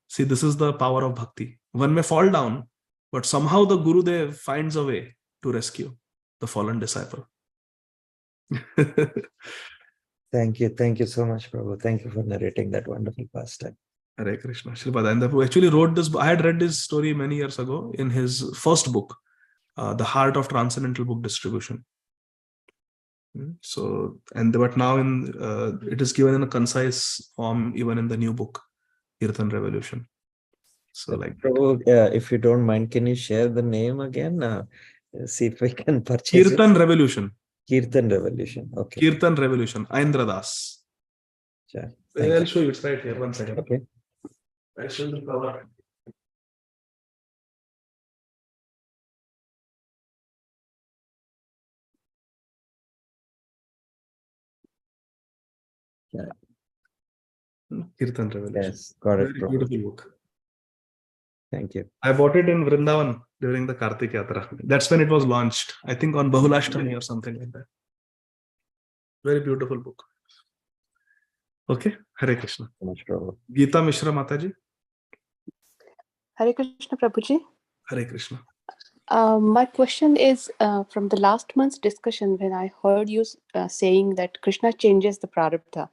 see, this is the power of bhakti. One may fall down, but somehow the Gurudev finds a way to rescue the fallen disciple. Thank you. Thank you so much, Prabhu. Thank you for narrating that wonderful pastime. Hare Krishna. Sripad Ayandar Prabhu actually wrote this. I had read this story many years ago in his first book, The Heart of Transcendental Book Distribution. So, but now it is given in a concise form, even in the new book, Kirtan Revolution. So, like, Prabhu, if you don't mind, can you share the name again? See if we can purchase Kirtan it. Revolution. Kirtan Revolution. Okay. Kirtan Revolution. Ayandra Das. Sure. I'll show you. It's right here. One second. Okay. I'll show you the cover. Yeah. Kirtan Revolution. Yes, got it. Very beautiful book. Thank you. I bought it in Vrindavan during the Kartik Yatra. That's when it was launched. I think on Bahulashtami or something like that. Very beautiful book. Okay. Hare Krishna. So much, Prabhu. Geeta Mishra Mataji. Hare Krishna, Prabhuji. Hare Krishna. My question is from the last month's discussion when I heard you saying that Krishna changes the prarabdha.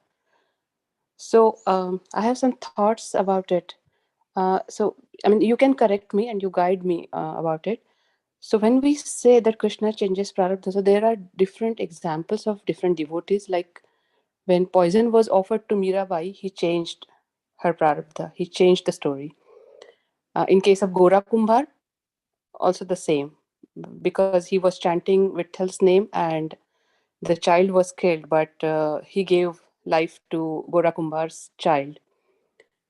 So I have some thoughts about it. So, I mean, you can correct me and you guide me about it. So when we say that Krishna changes prarabdha, so there are different examples of different devotees. Like when poison was offered to Mirabai, he changed her prarabdha. He changed the story. In case of Gora Kumbhar, also the same, because he was chanting Vithal's name and the child was killed, but he gave life to Gora Kumbhar's child.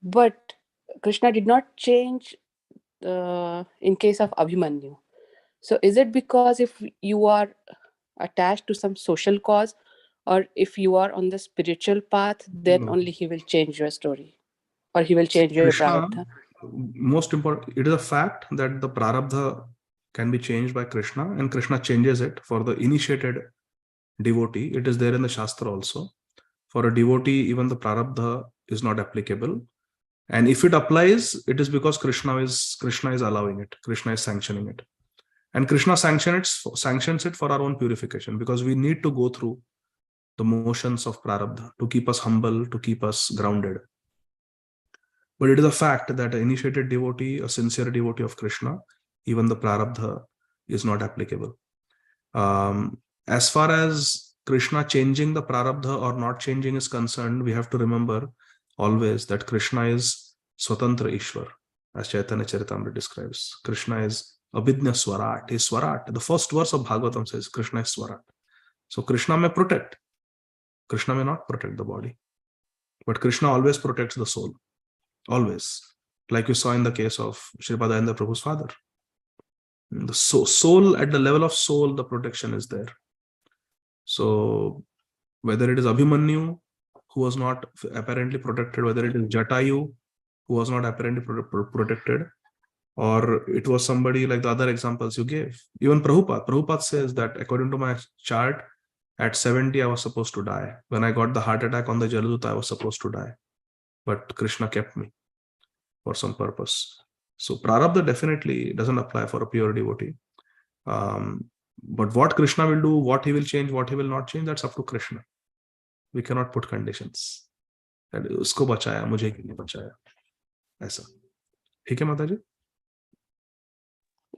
But Krishna did not change in case of Abhimanyu. So is it because if you are attached to some social cause, or if you are on the spiritual path, then only he will change your story, or he will change your Krishna, prarabdha? most important, it is a fact that the prarabdha can be changed by Krishna, and Krishna changes it for the initiated devotee. It is there in the Shastra also. For a devotee, even the prarabdha is not applicable. And if it applies, it is because Krishna is allowing it. Krishna is sanctioning it. And Krishna sanctions it for our own purification, because we need to go through the motions of prarabdha to keep us humble, to keep us grounded. But it is a fact that an initiated devotee, a sincere devotee of Krishna, even the prarabdha is not applicable. As far as Krishna changing the prarabdha or not changing is concerned, we have to remember always that Krishna is Swatantra Ishwar, as Chaitanya Charitamrita describes. Krishna is Abhidnya Swarat. He is Swarat. The first verse of Bhagavatam says Krishna is Swarat. So Krishna may protect. Krishna may not protect the body. But Krishna always protects the soul. Always. Like you saw in the case of Sripad Ayendra Prabhu's father. The soul, at the level of soul, the protection is there. So whether it is Abhimanyu, who was not apparently protected, whether it is Jatayu, who was not apparently protected, or it was somebody like the other examples you gave. Even Prabhupada says that according to my chart, at 70 I was supposed to die. When I got the heart attack on the Jaladuta, I was supposed to die. But Krishna kept me for some purpose. So prarabdha definitely doesn't apply for a pure devotee. But what Krishna will do, what he will change, what he will not change, that's up to Krishna. We cannot put conditions. That usko bachaya, mujhe kyun nahi bachaya. Aisa. ठीक है माता जी?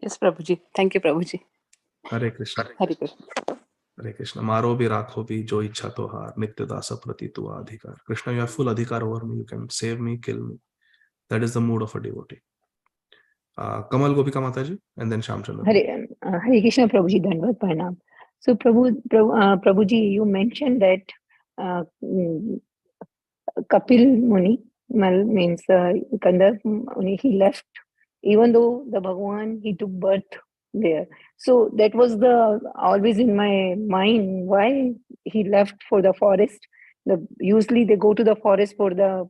Yes, Prabhuji. Thank you, Prabhuji. Hare Krishna. Hare Krishna. Hare Krishna. Maro bhi rakho bhi jo ichha tohar nitya dasa prati tu adhikar. Krishna, you have full adhikar over me. You can save me, kill me. That is the mood of a devotee. Kamal Gopika Mataji, and then Shamchandra. Hare Krishna, Prabhuji, Dandvat Pranam. So Prabhuji, you mentioned that Kapil Muni means Kandar Muni, he left, even though the Bhagwan, he took birth there. So that was always in my mind, why he left for the forest. Usually they go to the forest for to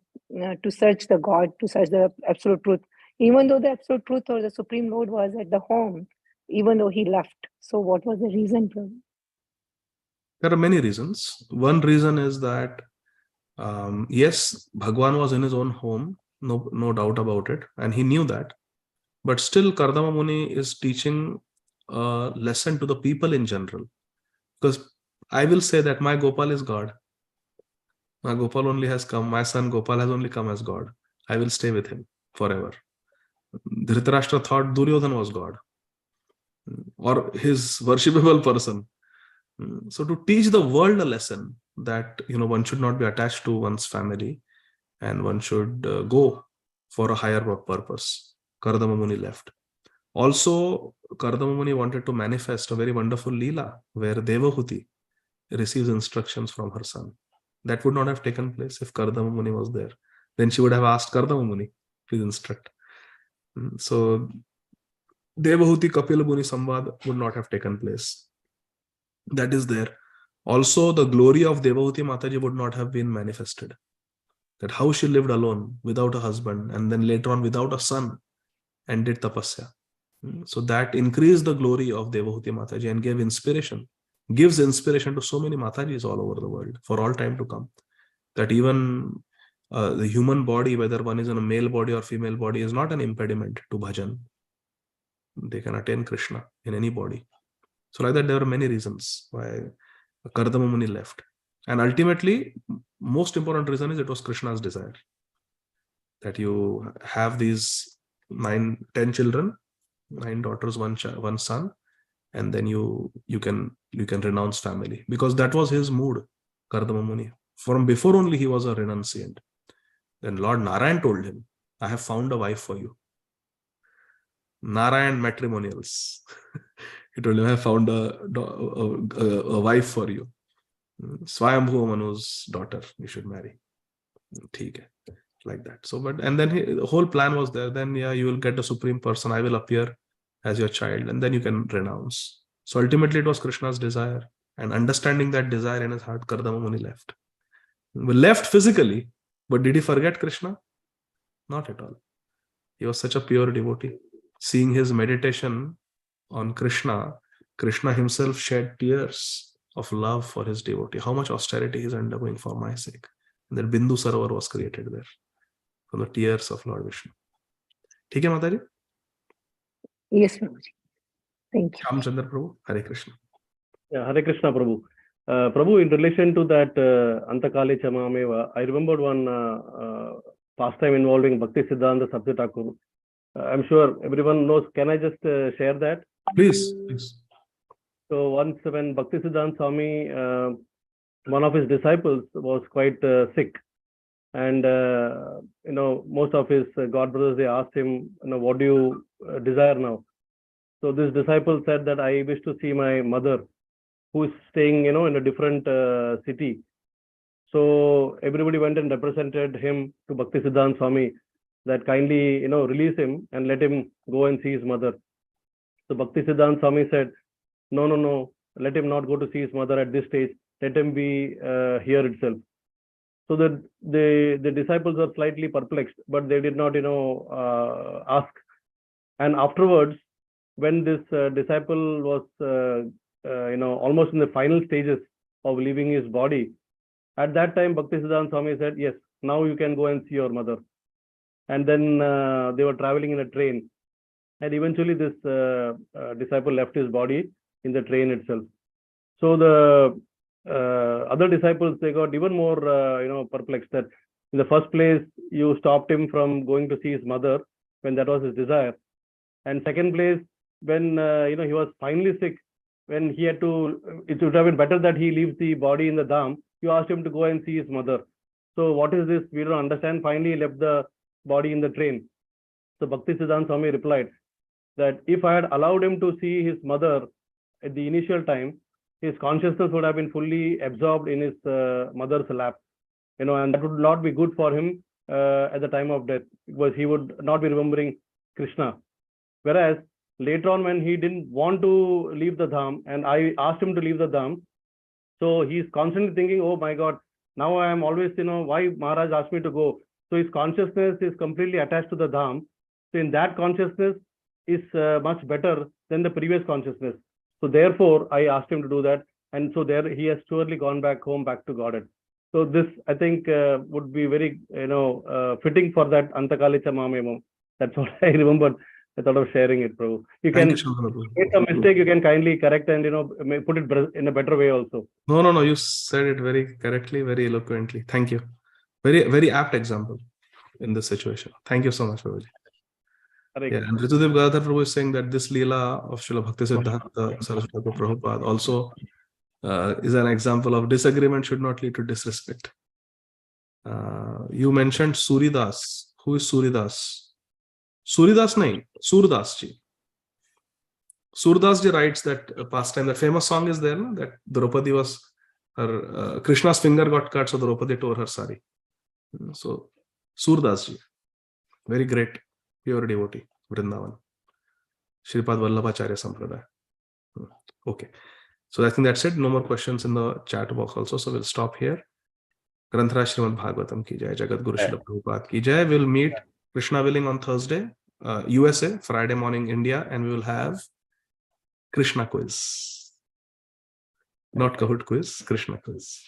search the God, to search the absolute truth. Even though the absolute truth or the Supreme Lord was at the home, even though he left. So what was the reason? There are many reasons. One reason is that, yes, Bhagwan was in his own home, no doubt about it, and he knew that. But still, Kardama Muni is teaching a lesson to the people in general. Because I will say that my Gopal is God. My Gopal only has come, my son Gopal has only come as God. I will stay with him forever. Dhritarashtra thought Duryodhana was God, or his worshipable person. So to teach the world a lesson that one should not be attached to one's family, and one should go for a higher purpose, Kardama Muni left. Also, Kardama Muni wanted to manifest a very wonderful Leela where Devahuti receives instructions from her son. That would not have taken place if Kardama Muni was there. Then she would have asked Kardama Muni, please instruct. So Devahuti Kapila Muni Samvad would not have taken place. That is there. Also, the glory of Devahuti Mataji would not have been manifested. That how she lived alone without a husband, and then later on without a son, and did tapasya. So that increased the glory of Devahuti Mataji and gives inspiration to so many Matajis all over the world for all time to come. That even the human body, whether one is in a male body or female body, is not an impediment to bhajan. They can attain Krishna in any body. So like that, there are many reasons why Kardama Muni left. And ultimately, most important reason is it was Krishna's desire that you have these 10 children, 9 daughters, one son, and then you can renounce family, because that was his mood, Kardama Muni. From before only he was a renunciant. Then Lord Narayan told him, I have found a wife for you. Narayan matrimonials. He told him, I have found a wife for you. Swayambhu Manu's daughter, you should marry. Like that. So, and then the whole plan was there. Then, yeah, you will get the Supreme Person. I will appear as your child, and then you can renounce. So ultimately, it was Krishna's desire, and understanding that desire in his heart, Kardama Muni left. Left physically, but did he forget Krishna? Not at all. He was such a pure devotee. Seeing his meditation on Krishna, Krishna himself shed tears of love for his devotee. How much austerity he is undergoing for my sake. And that Bindu Sarovar was created there from the tears of Lord Vishnu. ठीक है माता जी? Yes, Prabhuji. Thank you. Shamchandra Prabhu, Hare Krishna. Yeah, Hare Krishna, Prabhu. Prabhu, in relation to that Antakale Chamameva, I remembered one pastime involving Bhakti Siddhanta Sabda Thakur. I'm sure everyone knows. Can I just share that? Please. So once when Bhakti Siddhanta Swami, one of his disciples was quite sick, and most of his God brothers, they asked him, what do you desire now? So this disciple said that I wish to see my mother, who is staying, in a different city. So everybody went and represented him to Bhakti Siddhanta Swami that kindly, release him and let him go and see his mother. So Bhakti Siddhanta Swami said, no, let him not go to see his mother at this stage. Let him be here itself. So the disciples were slightly perplexed, but they did not, ask. And afterwards, when this disciple was, almost in the final stages of leaving his body, at that time, Bhakti Siddhanta Swami said, yes, now you can go and see your mother. And then they were traveling in a train. And eventually this disciple left his body in the train itself. So the other disciples, they got even more, perplexed that in the first place, you stopped him from going to see his mother when that was his desire. And second place, when, he was finally sick, when he had to, it would have been better that he leaves the body in the dham. You asked him to go and see his mother. So what is this? We don't understand. Finally, he left the body in the train. So Bhakti Siddhanta Swami replied that if I had allowed him to see his mother at the initial time, his consciousness would have been fully absorbed in his mother's lap, and that would not be good for him at the time of death, because he would not be remembering Krishna. Whereas later on, when he didn't want to leave the dham, and I asked him to leave the dham, so he's constantly thinking, oh my God, now I am always, why Maharaj asked me to go. So his consciousness is completely attached to the dham. So in that consciousness is much better than the previous consciousness. So therefore, I asked him to do that. And so there he has surely gone back home, back to Godhead. So this, I think, would be very, fitting for that Antakale Chamamemam. That's what I remembered. I thought of sharing it, Prabhu. You can make a mistake, you can kindly correct and, put it in a better way also. No, you said it very correctly, very eloquently. Thank you. Very, very apt example in this situation. Thank you so much, Prabhuji. Yeah, and Ādi Gadādhara Prabhu is saying that this Leela of Srila Bhakti Siddhanta Saraswati Prabhupada also is an example of disagreement should not lead to disrespect. You mentioned Suridas. Who is Suridas? Suridas nahi, Surdas ji. Surdas ji writes that pastime, that famous song is there, no? That Draupadi was, her Krishna's finger got cut, so Draupadi tore her sari. So Surdas ji, very great, pure devotee, Vrindavan. Shripad Vallabhacharya Sampradaya. Okay. So I think that's it. No more questions in the chat box also. So we'll stop here. Granthra Srīmad Bhāgavatam ki jai, Jagat Guru Srila Prabhupada ki jai. We'll meet, Krishna willing, on Thursday, USA, Friday morning, India, and we will have Krishna quiz. Not Kahoot quiz, Krishna quiz.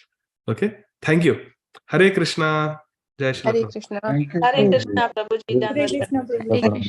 Okay. Thank you. Hare Krishna. Jai Shri Hare Prabhupada. Krishna. Thank you. Hare Krishna, Prabhuji. Hare Krishna, Prabhuji.